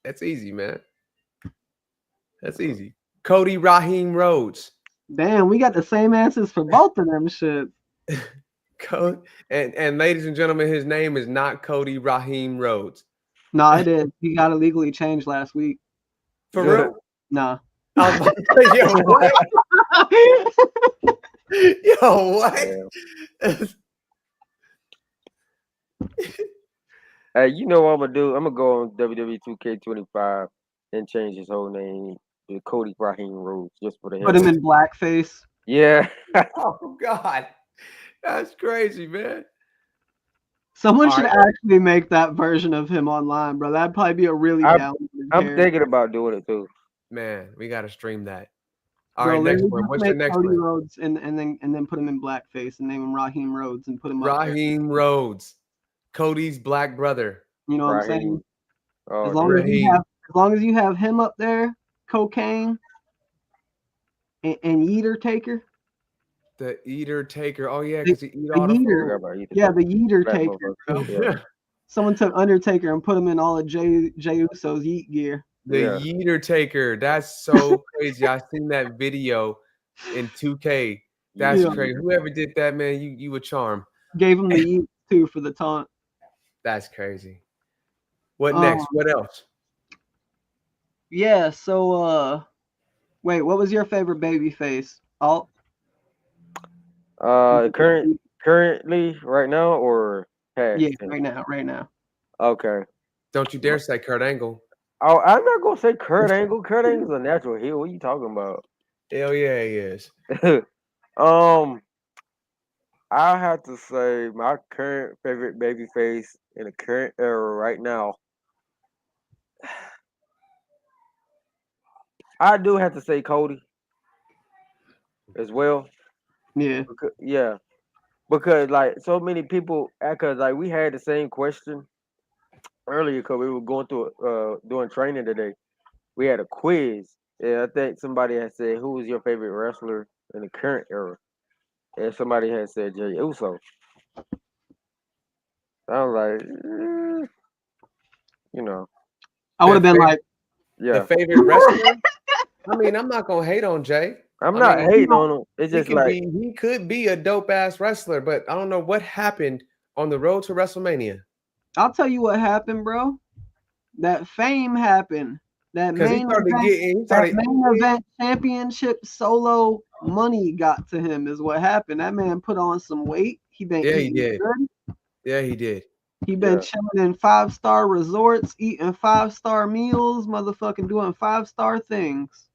That's easy, man. That's easy. Cody Raheem Rhodes. Damn, we got the same answers for both of them shit. And ladies and gentlemen, his name is not Cody Raheem Rhodes. No, it is. He got it legally changed last week. For real? Nah. I was about to say, yo, what? Yo, what? Hey, you know what I'm gonna do? I'm gonna go on WWE 2K25 and change his whole name to Cody Raheem Rhodes just for the hell. Put him in blackface. Yeah. Oh God, that's crazy, man. Someone should actually make that version of him online, bro. That'd probably be a really down. I'm thinking about doing it too. Man, we gotta stream that. All right, next one. What's your next Cody one? Rhodes and then put him in blackface and name him Raheem Rhodes and put him up there. Raheem Rhodes, Cody's black brother. You know what I'm saying? Oh, as long as you have him up there, cocaine and Yeeter Taker. The Eater Taker. Oh yeah, because he eat all the food. Yeah, the Yeeter Taker. Yeah. Someone took Undertaker and put him in all of Jey Uso's Yeet gear. The Yeeter Taker. That's so crazy. I seen that video in 2K. That's crazy. Whoever did that, man, you a charm. Gave him the Yeet too for the taunt. That's crazy. What next? What else? Yeah, so wait, what was your favorite baby face? Alt? Currently, right now, or past? Yeah, right now. Okay. Don't you dare say Kurt Angle. Oh, I'm not gonna say Kurt Angle. Kurt Angle's a natural heel. What are you talking about? Hell yeah, he is. I have to say my current favorite babyface in the current era right now. I do have to say Cody as well. Yeah. Because like so many people, because like we had the same question earlier because we were going through doing training today. We had a quiz, and I think somebody had said, "Who was your favorite wrestler in the current era?" And somebody had said Jey Uso. I was like, I would have been like, the favorite wrestler. I mean, I'm not gonna hate on Jay. I'm not hating on him. It's just like he could be a dope ass wrestler, but I don't know what happened on the road to WrestleMania. I'll tell you what happened, bro. That fame happened. That main event championship solo money got to him is what happened. That man put on some weight. He been Yeah, he eating did. good. Yeah, he did. He been chilling in 5-star resorts, eating 5-star meals, motherfucking doing 5-star things.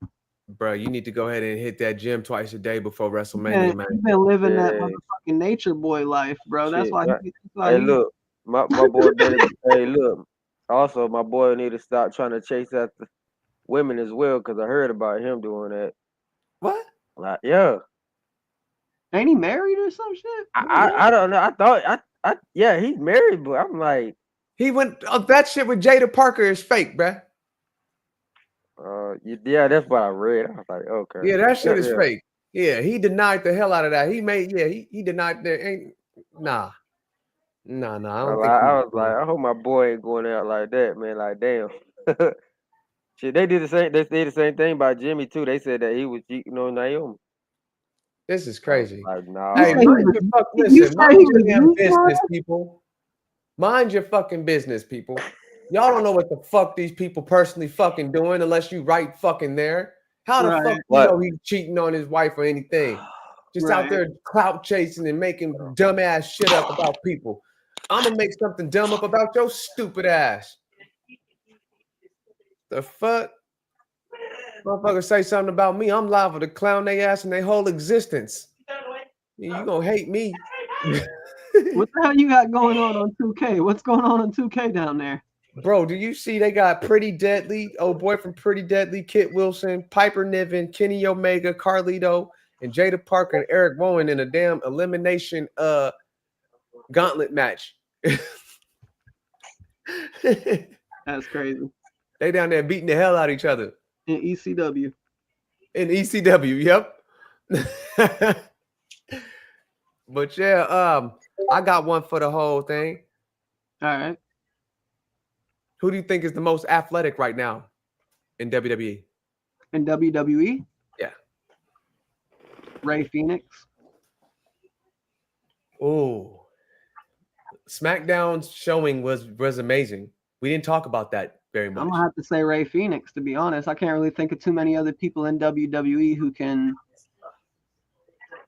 Bro, you need to go ahead and hit that gym twice a day before WrestleMania, man. He been living that motherfucking nature boy life, bro. That's why. Hey, look, my boy better. Hey, look. Also, my boy need to stop trying to chase after women as well, because I heard about him doing that. What? Like, yeah. Ain't he married or some shit? I don't know. I thought yeah, he's married, but I'm like, he went. That shit with Jada Parker is fake, bruh. Yeah, that's what I read. I was like, okay. Yeah, that shit is fake. Yeah, he denied the hell out of that. He denied that. Ain't nah. I don't think. I was like, I hope my boy ain't going out like that, man. Like, damn. Shit, they did the same. They did the same thing by Jimmy too. They said that he was cheating on Naomi. This is crazy. Like, nah. Hey, mind your damn business, people. Mind your fucking business, people. Y'all don't know what the fuck these people personally fucking doing unless you right fucking there. How the fuck you know he's cheating on his wife or anything? Just out there clout chasing and making dumbass shit up about people. I'm gonna make something dumb up about your stupid ass. The fuck? Motherfucker say something about me, I'm liable to clown their ass in their whole existence. You gonna hate me. What the hell you got going on 2K? What's going on 2K down there? Bro, do you see they got Pretty Deadly, old boy from Pretty Deadly, Kit Wilson, Piper Niven, Kenny Omega, Carlito, and Jada Parker and Eric Rowan in a damn elimination gauntlet match. That's crazy. They down there beating the hell out of each other. In ECW. In ECW, yep. But yeah, I got one for the whole thing. All right. Who do you think is the most athletic right now in WWE? In WWE? Yeah. Ray Phoenix. Oh. SmackDown's showing was amazing. We didn't talk about that very much. I'm gonna have to say Ray Phoenix, to be honest. I can't really think of too many other people in WWE who can.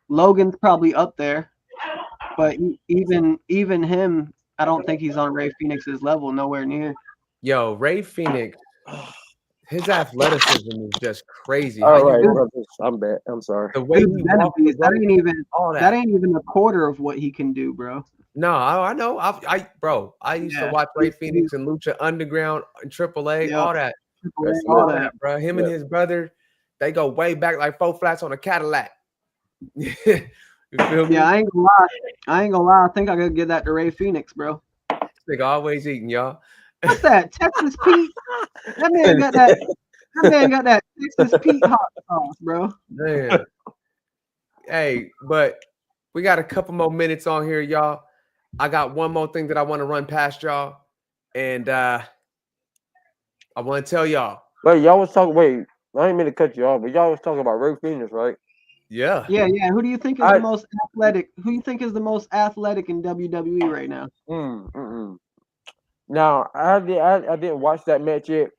Logan's probably up there, but even him, I don't think he's on Ray Phoenix's level. Nowhere near. Yo, Ray Phoenix, his athleticism is just crazy. All right, brother. I'm bad. I'm sorry. The way that ain't even a quarter of what he can do, bro. No, I know. I used to watch Ray Phoenix and Lucha Underground and AAA, all that. All that, bro. Him and his brother, they go way back like 4 flats on a Cadillac. You feel me? Yeah, I ain't gonna lie. I think I could give that to Ray Phoenix, bro. This nigga always eating, y'all. What's that? Texas Pete? That man got that. That man got that Texas Pete hot sauce, bro. Man. Hey, but we got a couple more minutes on here, y'all. I got one more thing that I want to run past y'all, and I want to tell y'all. Wait, y'all was talking. Wait, I didn't mean to cut you off, but y'all was talking about Ray Phoenix, right? Yeah. Who do you think is the most athletic? Who do you think is the most athletic in WWE right now? Now, I didn't watch that match yet.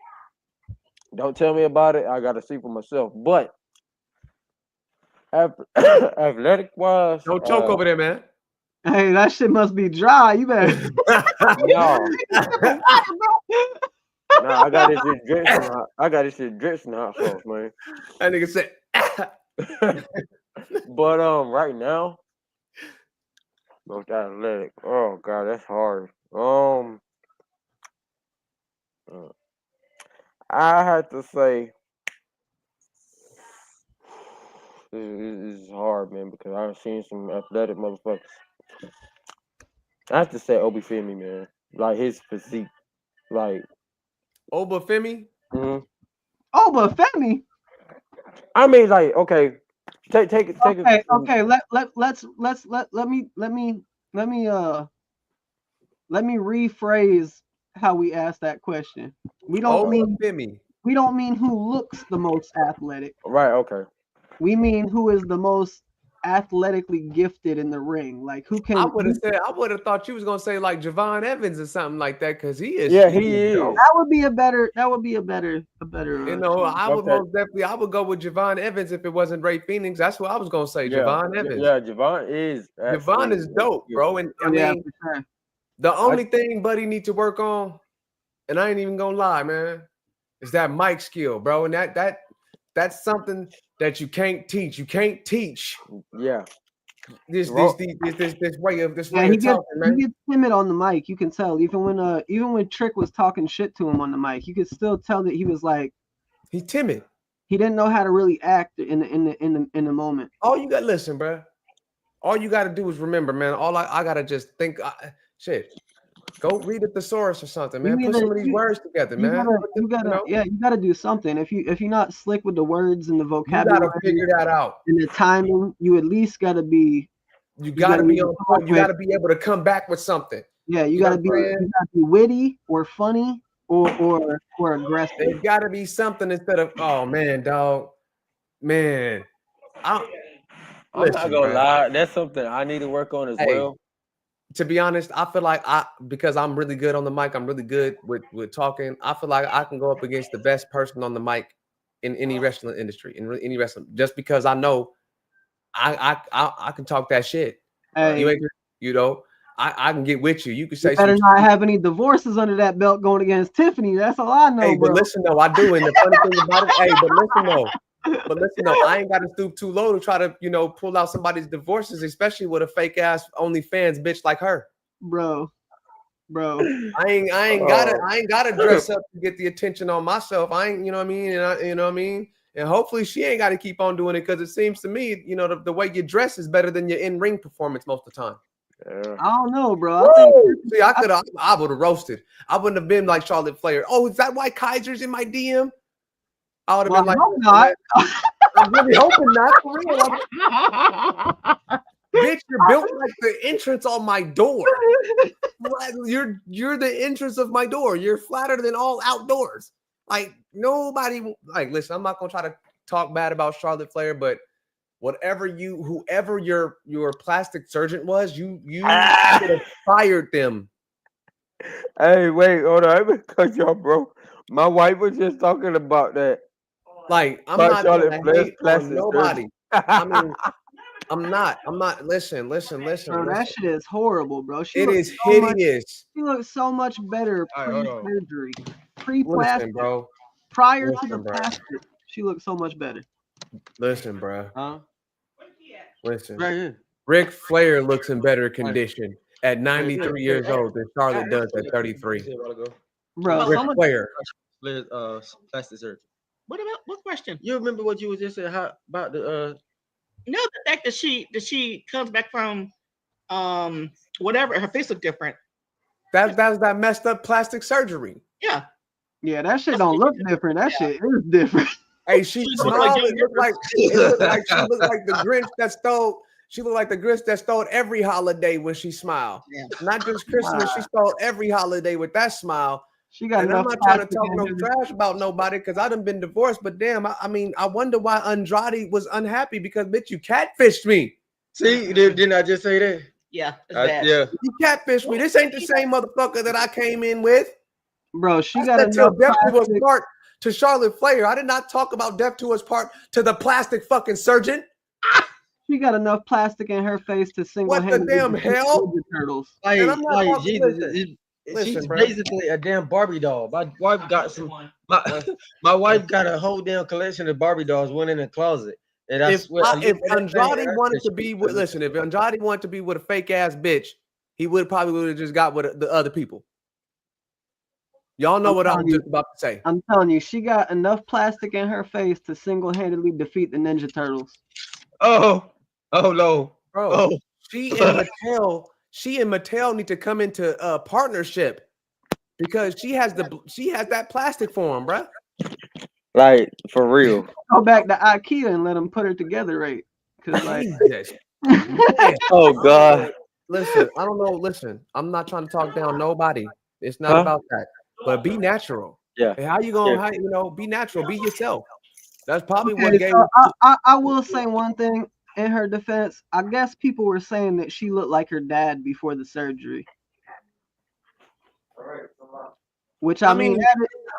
Don't tell me about it. I got to see for myself. But athletic wise, don't choke over there, man. Hey, that shit must be dry. You better. No, I got this shit drenched. I got this shit drenched in hot sauce, man. That nigga said. But right now, most athletic. Oh god, that's hard. I have to say this is hard, man, because I've seen some athletic motherfuckers. I have to say Obafemi, man. Like his physique, like Obafemi. Obafemi. I mean, like, okay, take it. Okay. Let me rephrase how we ask that question. We don't mean who looks the most athletic. Right. Okay. We mean who is the most athletically gifted in the ring? Like who can? I would have thought you was gonna say like Javon Evans or something like that because he is. Yeah, he is. That would be a better. You know, I would most definitely. I would go with Javon Evans if it wasn't Ray Phoenix. That's what I was gonna say. Javon Evans. Yeah, Javon is. Javon is dope, bro. And I mean, the only thing Buddy need to work on, and I ain't even gonna lie, man, is that mic skill, bro. And that's something that you can't teach. You can't teach. Yeah. This way of talking, man. He gets timid on the mic. You can tell. Even when Trick was talking shit to him on the mic, you could still tell that he was like he's timid. He didn't know how to really act in the moment. All you got, listen, bro. All you got to do is remember, man. All I gotta just think, shit. Go read a thesaurus or something, man. Put some of these words together, man. You gotta do something. If you're not slick with the words and the vocabulary, you gotta figure that out. And the timing, you at least gotta be. You gotta be on point. You gotta be able to come back with something. Yeah, you gotta be witty or funny or aggressive. There's gotta be something instead of oh man, dog, man. I'm not gonna lie. That's something I need to work on as well. To be honest, I feel like because I'm really good on the mic, I'm really good with talking. I feel like I can go up against the best person on the mic in any wrestling industry, in any wrestling, just because I know I can talk that shit. Hey. I can get with you. You can say you better not have any divorces under that belt going against Tiffany. That's all I know. Hey, bro. But listen though, I do. And the funny thing about it, but listen though, I ain't got to stoop too low to try to, pull out somebody's divorces, especially with a fake ass OnlyFans bitch like her. Bro. I ain't gotta dress up to get the attention on myself. I ain't, you know what I mean? And you know what I mean? And hopefully she ain't got to keep on doing it because it seems to me, the way you dress is better than your in-ring performance most of the time. Yeah. I don't know, bro. I would have roasted. I wouldn't have been like Charlotte Flair. Oh, is that why Kaiser's in my DM? I would have been like, not. I'm really hoping not. For real. Bitch, you're built like the entrance on my door. You're the entrance of my door. You're flatter than all outdoors. Like nobody. Like, listen, I'm not gonna try to talk bad about Charlotte Flair, but whoever your plastic surgeon was, you should have fired them. Hey, wait, hold on. I'm gonna cut y'all, bro. My wife was just talking about that. Like, I'm not gonna hate on nobody. I mean, I'm not. Listen. Bro, that shit is horrible, bro. It is hideous. She looks so much better pre-surgery, pre-plastic, bro. Prior to the plastic, she looks so much better. Listen, bro. Huh? Listen. Right here. Ric Flair looks in better condition at 93 years old than Charlotte does at 33. Bro, Ric Flair. Plastic surgery. What question? You remember what you was just saying about the No, the fact that she comes back from whatever, her face look different. That was that messed up plastic surgery. Yeah. Yeah, that shit don't look different. That shit is different. Hey, she smiled. It looked like she looked like the Grinch that stole. She looked like the Grinch that stole every holiday when she smiled. Yeah. Not just Christmas. She stole every holiday with that smile. She got. And I'm not trying to talk no trash about nobody because I done been divorced. But damn, I mean, I wonder why Andrade was unhappy because bitch, you catfished me. See, didn't I just say that? Yeah, it's bad. Yeah. You catfished me. This ain't the same motherfucker that I came in with. Bro, she got enough death to us part to Charlotte Flair. I did not talk about death to us part to the plastic fucking surgeon. She got enough plastic in her face to single-handedly. What the damn hell? Turtles. Like Jesus. She's basically a damn Barbie doll. My wife got my wife got a whole damn collection of Barbie dolls, one in the closet. And if Andrade wanted to be with, if Andrade wanted to be with a fake ass bitch, he would have just got with the other people. Y'all know what I'm just about to say. I'm telling you, she got enough plastic in her face to single-handedly defeat the Ninja Turtles. Oh no, bro. Oh. She and Mattel need to come into a partnership because she has that plastic form, bro. Like for real. Go back to IKEA and let them put her together, right? Because like, oh God. Listen, I don't know. Listen, I'm not trying to talk down nobody. It's not about that. But be natural. Yeah. And how you gonna be natural? Be yourself. That's probably what gave. So I will say one thing. in her defense, I guess people were saying that she looked like her dad before the surgery. Which I mean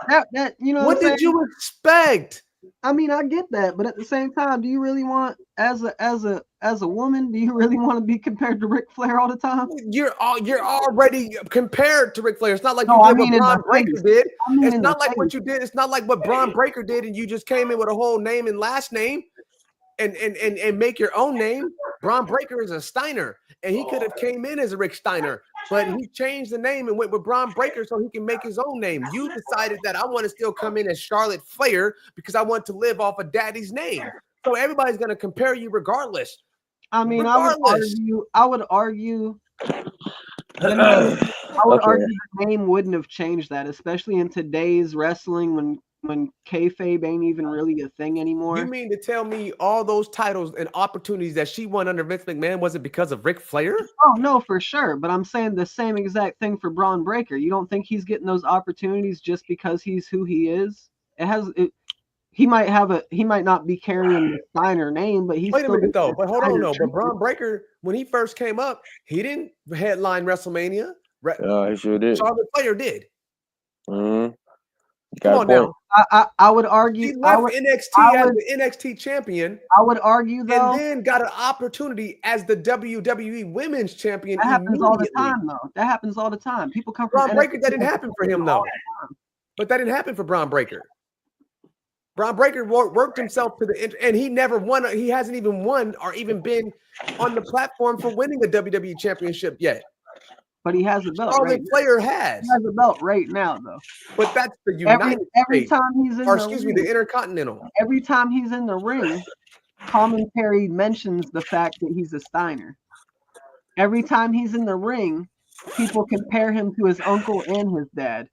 that you know what did you expect? I mean, I get that, but at the same time, do you really want as a woman, do you really want to be compared to Ric Flair all the time? You're already compared to Ric Flair. It's not like No, you I did mean what Braun Breaker did. It's not like what you did. It's not like what Braun Breaker did, and you just came in with a whole name and last name and make your own name. Braun Breaker is a Steiner, and he could have came in as a Rick Steiner, but he changed the name and went with Braun Breaker so he can make his own name. You decided that I want to still come in as Charlotte Flair because I want to live off of daddy's name. So everybody's going to compare you regardless. I mean, I would argue the name wouldn't have changed that, especially in today's wrestling when kayfabe ain't even really a thing anymore. You mean to tell me all those titles and opportunities that she won under Vince McMahon wasn't because of Ric Flair? Oh, no, for sure. But I'm saying the same exact thing for Braun Breaker. You don't think he's getting those opportunities just because he's who he is? He might not be carrying the Steiner name, but he's wait a minute though. But hold on, no. But Braun Breaker, when he first came up, he didn't headline WrestleMania. He sure did. Charlotte Flair did. Mm-hmm. Come on now. I would argue. He left NXT as the NXT champion. I would argue though, and then got an opportunity as the WWE Women's Champion. That happens all the time, though. That happens all the time. People come from Braun Breaker. That didn't happen for him though. But that didn't happen for Braun Breaker. Braun Breaker worked himself to the end, and he never won. He hasn't even won or even been on the platform for winning a WWE Championship yet. But he has a belt. Charlotte Flair has. He has a belt right now, though. But that's the United every time he's in the Intercontinental. Every time he's in the ring, commentary mentions the fact that he's a Steiner. Every time he's in the ring, people compare him to his uncle and his dad.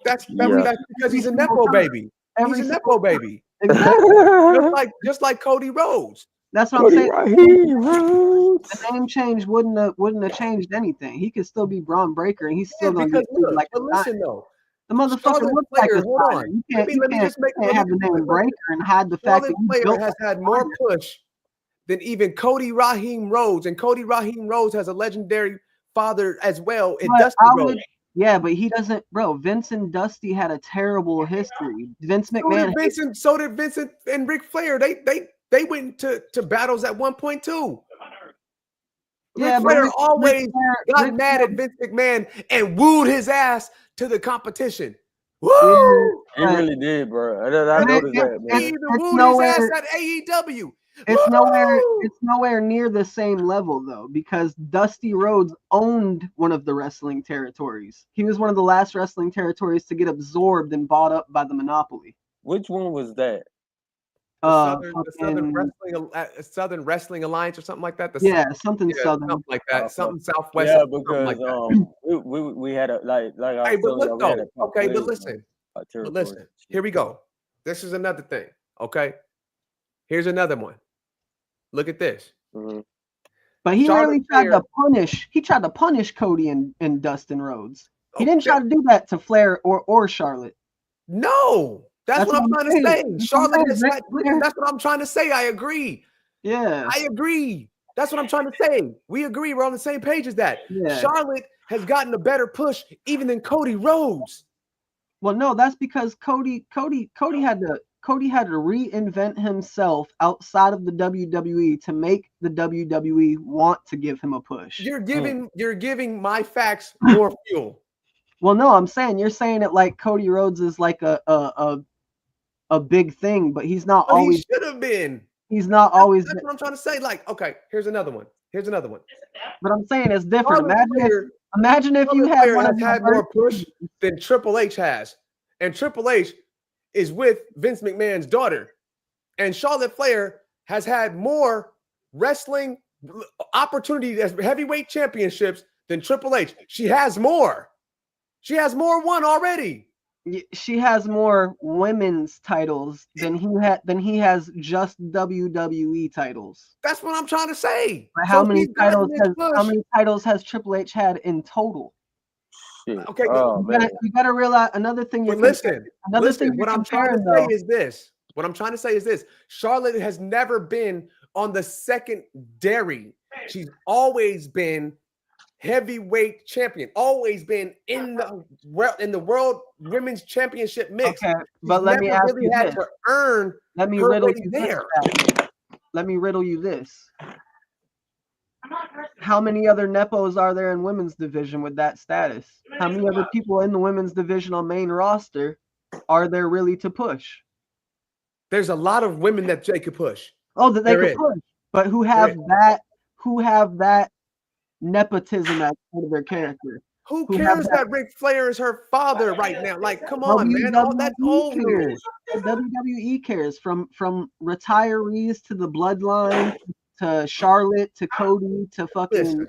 That's because he's a Nepo baby. He's a Nepo baby. Exactly. just like Cody Rhodes. That's what I'm saying. The name change wouldn't have changed anything. He could still be Braun Breaker, and he's still gonna be like. But listen though, the motherfucker looks like a Steiner. You can't have the name Breaker and hide the fact that Flair has had more push than even Cody Raheem Rhodes, and Cody Raheem Rhodes has a legendary father as well in Dusty Rhodes. Yeah, but he doesn't, bro. Vince and Dusty had a terrible history. Vince McMahon. So did Vincent and Ric Flair. They went to battles at one point too. Yeah, Ric Flair always got mad at Vince McMahon and wooed his ass to the competition. Woo! He really did, bro. I noticed that, man. He even wooed his ass at AEW. It's nowhere near the same level though, because Dusty Rhodes owned one of the wrestling territories. He was one of the last wrestling territories to get absorbed and bought up by the monopoly. Which one was that? The Southern Wrestling Alliance or something like that. Southern, something like that. Something Southwest. Yeah, because we had a like. Hey, but look though. Okay, but listen. Here we go. This is another thing. Okay, here's another one. Look at this. Mm-hmm. But he really tried to punish. He tried to punish Cody and Dustin Rhodes. He didn't try to do that to Flair or Charlotte. No. That's what I'm trying to say. Charlotte is that's what I'm trying to say. I agree. Yeah. I agree. That's what I'm trying to say. We agree. We're on the same page as that. Yeah. Charlotte has gotten a better push even than Cody Rhodes. Well, no, that's because Cody had to reinvent himself outside of the WWE to make the WWE want to give him a push. You're giving my facts more fuel. Well, no, I'm saying you're saying it like Cody Rhodes is like a big thing, but he's not always. He should have been. He's not always. That's what I'm trying to say. Like, okay, here's another one. But I'm saying it's different. Imagine if you had one had more push than Triple H has, and Triple H is with Vince McMahon's daughter, and Charlotte Flair has had more wrestling opportunities as heavyweight championships than Triple H. She has more. She has more won already. She has more women's titles than he has just WWE titles. That's what I'm trying to say. How many titles has Triple H had in total? Shit. Okay, you gotta realize another thing. What I'm trying to say is this. Charlotte has never been on the secondary. She's always been heavyweight champion, always been in the world women's championship mix. Okay, but let me ask you this. To earn let me her riddle way you there. this. Let me riddle you this. How many other Nepos are there in women's division with that status? How many other people in the women's division on main roster are there really to push? There's a lot of women that they could push. Oh, that they could push, but who have that nepotism as part of their character? Who cares that Ric Flair is her father right now? Like, come on, man. That's old news. WWE cares from retirees to the bloodline to Charlotte to Cody to fucking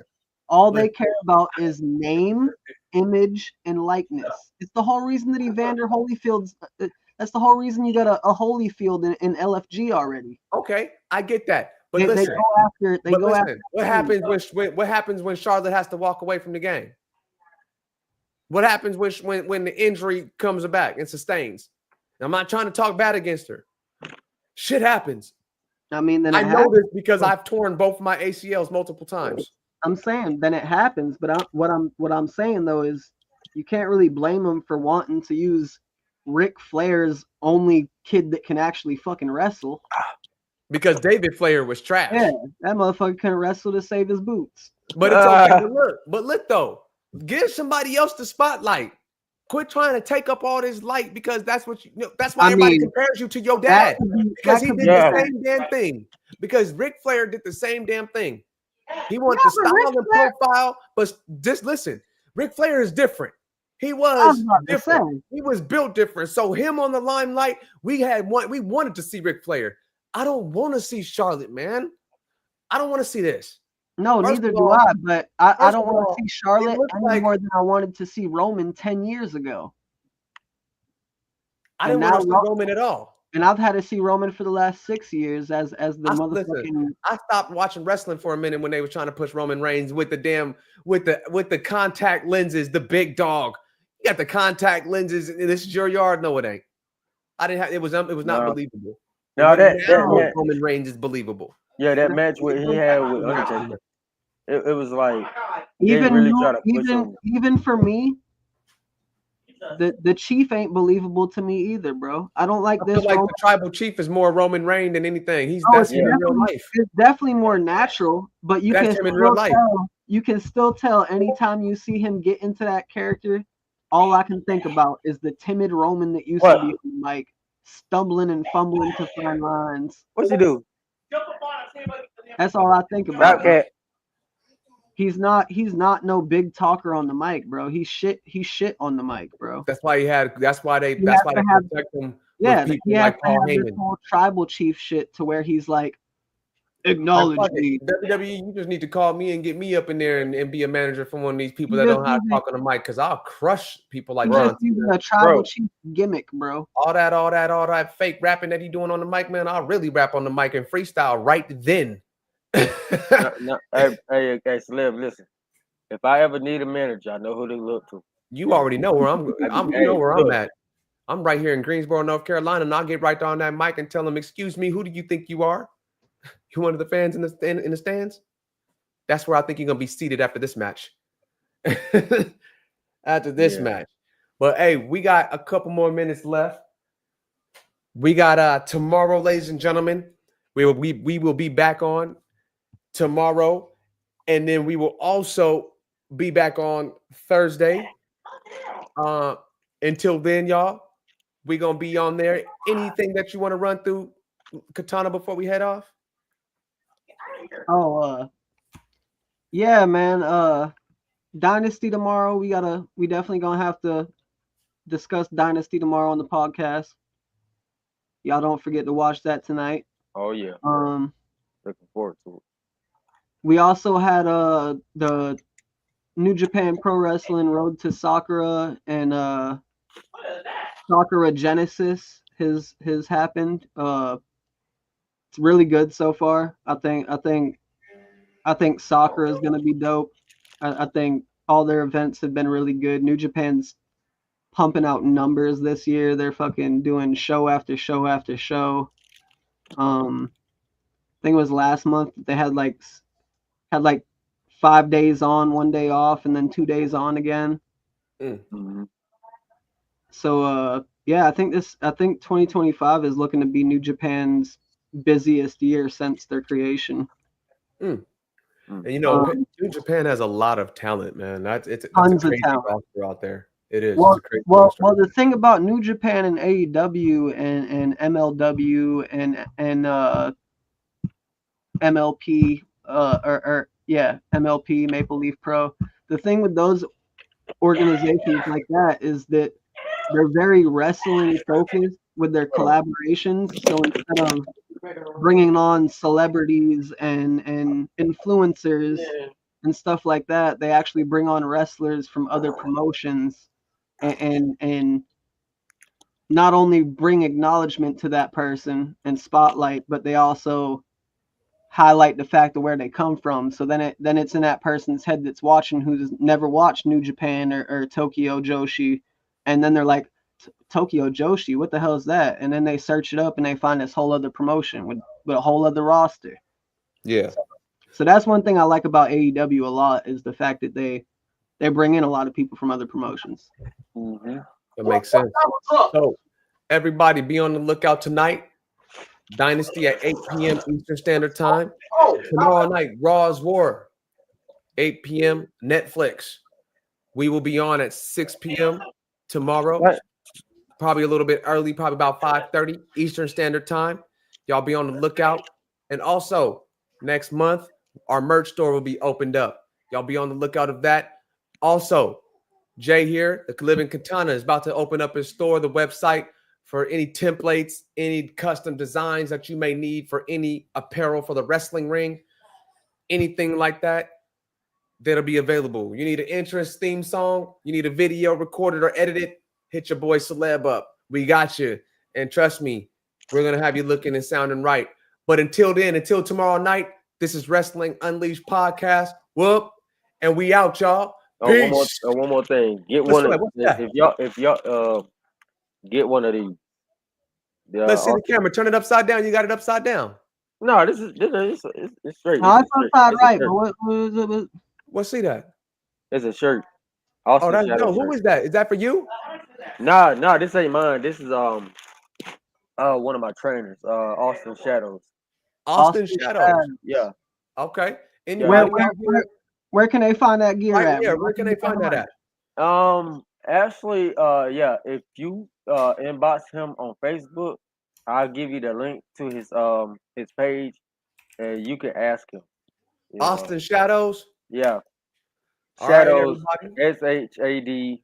all they care about is name, image, and likeness. It's the whole reason that Evander Holyfield's. That's the whole reason you got a Holyfield in LFG already. Okay, I get that, but they listen. go after. What happens when Charlotte has to walk away from the game? What happens when the injury comes back and sustains? I'm not trying to talk bad against her. Shit happens. I mean, then I know this because I've torn both my ACLs multiple times. I'm saying then it happens, but what I'm saying though is you can't really blame them for wanting to use Ric Flair's only kid that can actually fucking wrestle. Because David Flair was trash. Yeah, that motherfucker couldn't wrestle to save his boots. But it's okay. But look though, give somebody else the spotlight. Quit trying to take up all this light because that's what that's why everybody compares you to your dad. Because he did the same damn thing. Because Ric Flair did the same damn thing. He wanted the style and profile, but just listen, Ric Flair is different. He was different. He was built different. So him on the limelight, we wanted to see Ric Flair. I don't want to see Charlotte, man. I don't want to see this. No, neither do I. But I don't want to see Charlotte any more than I wanted to see Roman 10 years ago. I didn't want to see Roman at all. And I've had to see Roman for the last 6 years as the motherfucking. I stopped watching wrestling for a minute when they were trying to push Roman Reigns with the contact lenses, the big dog. You got the contact lenses. This is your yard. No, it ain't. I didn't have. It was not believable. No, that Roman Reigns is believable. Yeah, that match he had with Undertaker. It was like even for me, the Chief ain't believable to me either, bro. I don't like this. Like the tribal chief is more Roman Reigns than anything. That's him in real life. It's definitely more natural, but you can still tell anytime you see him get into that character. All I can think about is the timid Roman that used to be like stumbling and fumbling to find lines. What's he do? That's all I think about. Okay. He's not no big talker on the mic, bro. He's shit on the mic, bro. That's why they protect him. Yeah, he has to have this whole tribal chief shit to where he's like, acknowledge me. WWE, you just need to call me and get me up in there and be a manager for one of these people that don't know how to talk on the mic, because I'll crush people like that. Just using a tribal chief gimmick, bro. All that fake rapping that he doing on the mic, man. I'll really rap on the mic and freestyle right then. Hey, Slim, listen. If I ever need a manager, I know who to look to. You already know where I'm at. I'm right here in Greensboro, North Carolina, and I'll get right on that mic and tell them, "Excuse me, who do you think you are? You one of the fans in the stands?" That's where I think you're gonna be seated after this match. Match. But hey, we got a couple more minutes left. We got tomorrow, ladies and gentlemen. We will be back on tomorrow, and then we will also be back on Thursday. Until then, y'all, we're gonna be on there. Anything that you want to run through, Katana, before we head off? Yeah, man. Dynasty tomorrow. We definitely gonna have to discuss Dynasty tomorrow on the podcast. Y'all don't forget to watch that tonight. Oh yeah. Looking forward to it. We also had the New Japan Pro Wrestling Road to Sakura and Sakura Genesis has happened. It's really good so far. I think Sakura is gonna be dope. I think all their events have been really good. New Japan's pumping out numbers this year. They're fucking doing show after show after show. I think it was last month, they had like 5 days on, 1 day off, and then 2 days on again. Mm-hmm. So yeah, I think 2025 is looking to be New Japan's busiest year since their creation. And you know, New Japan has a lot of talent, man. That's a crazy roster out there. It is. Well, it's a crazy well, the thing about New Japan and AEW and MLW and MLP MLP Maple Leaf Pro. The thing with those organizations like that is that they're very wrestling focused with their collaborations. So instead of bringing on celebrities and influencers and stuff like that, they actually bring on wrestlers from other promotions and not only bring acknowledgement to that person and spotlight, but they also highlight the fact of where they come from. So then it's in that person's head that's watching, who's never watched New Japan or Tokyo Joshi, and then they're like, Tokyo Joshi, what the hell is that? And then they search it up and they find this whole other promotion with a whole other roster. Yeah. So that's one thing I like about AEW a lot, is the fact that they bring in a lot of people from other promotions. Mm-hmm. That makes sense. So everybody be on the lookout tonight. Dynasty at 8 p.m. Eastern Standard Time. Tomorrow night, Raw's War, 8 p.m. Netflix. We will be on at 6 p.m. tomorrow. Right. Probably a little bit early, probably about 5:30 Eastern Standard Time. Y'all be on the lookout. And also, next month, our merch store will be opened up. Y'all be on the lookout of that. Also, Jay here, the Living Katana, is about to open up his store, the website, for any templates, any custom designs that you may need for any apparel for the wrestling ring, anything like that, that'll be available. You need an entrance theme song, you need a video recorded or edited, hit your boy Celeb up. We got you. And trust me, we're going to have you looking and sounding right. But until then, until tomorrow night, this is Weestling Unleashed Podcast. Whoop. And we out, y'all. Peace. One more thing. Get What's one that? of if y'all get one of these. Let's see the camera. Turn it upside down. You got it upside down. No, this is it's straight. No, it's upside right. But What's see that? It's a shirt. Austin who is that? Is that for you? Nah, this ain't mine. This is one of my trainers, Austin Shadows. Austin Shadows. Yeah. Okay. Where can they find that gear at? Yeah, where can they find that at? Actually, if you inbox him on Facebook, I'll give you the link to his page, and you can ask him. Austin Shadows. Yeah. Shadows. Right, SHADOWZ.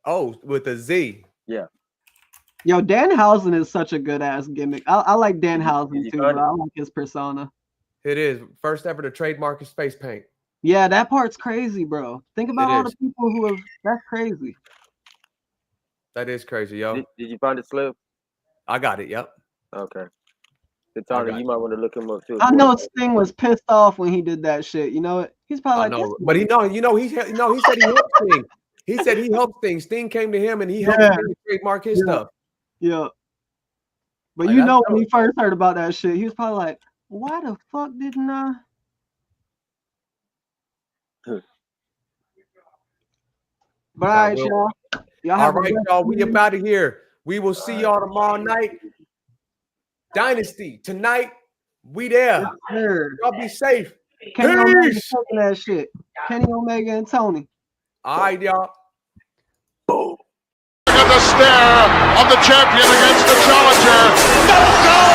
Oh, with a Z. Yeah. Yo, Danhausen is such a good ass gimmick. I like Danhausen too, bro. I like his persona. It is first ever to trademark his face paint. Yeah, that part's crazy, bro. Think about all the people who have. That's crazy. That is crazy, yo. Did you find it, Slip? I got it. Yep. Okay. Katana, you might want to look him up too. I know Sting was pissed off when he did that shit. You know it. He's probably like, but he said he helped Sting. He said he helped Sting. Sting came to him and he helped him trademark his stuff. Yeah. But like, when he first heard about that shit, he was probably like, why the fuck didn't I? But all right, y'all. All right, y'all. We up out of here. We will see y'all tomorrow night. Dynasty tonight. We there. Y'all be safe. Kenny Omega taking that shit. Kenny Omega and Tony. All right, y'all. Look at the stare of the champion against the challenger. No go!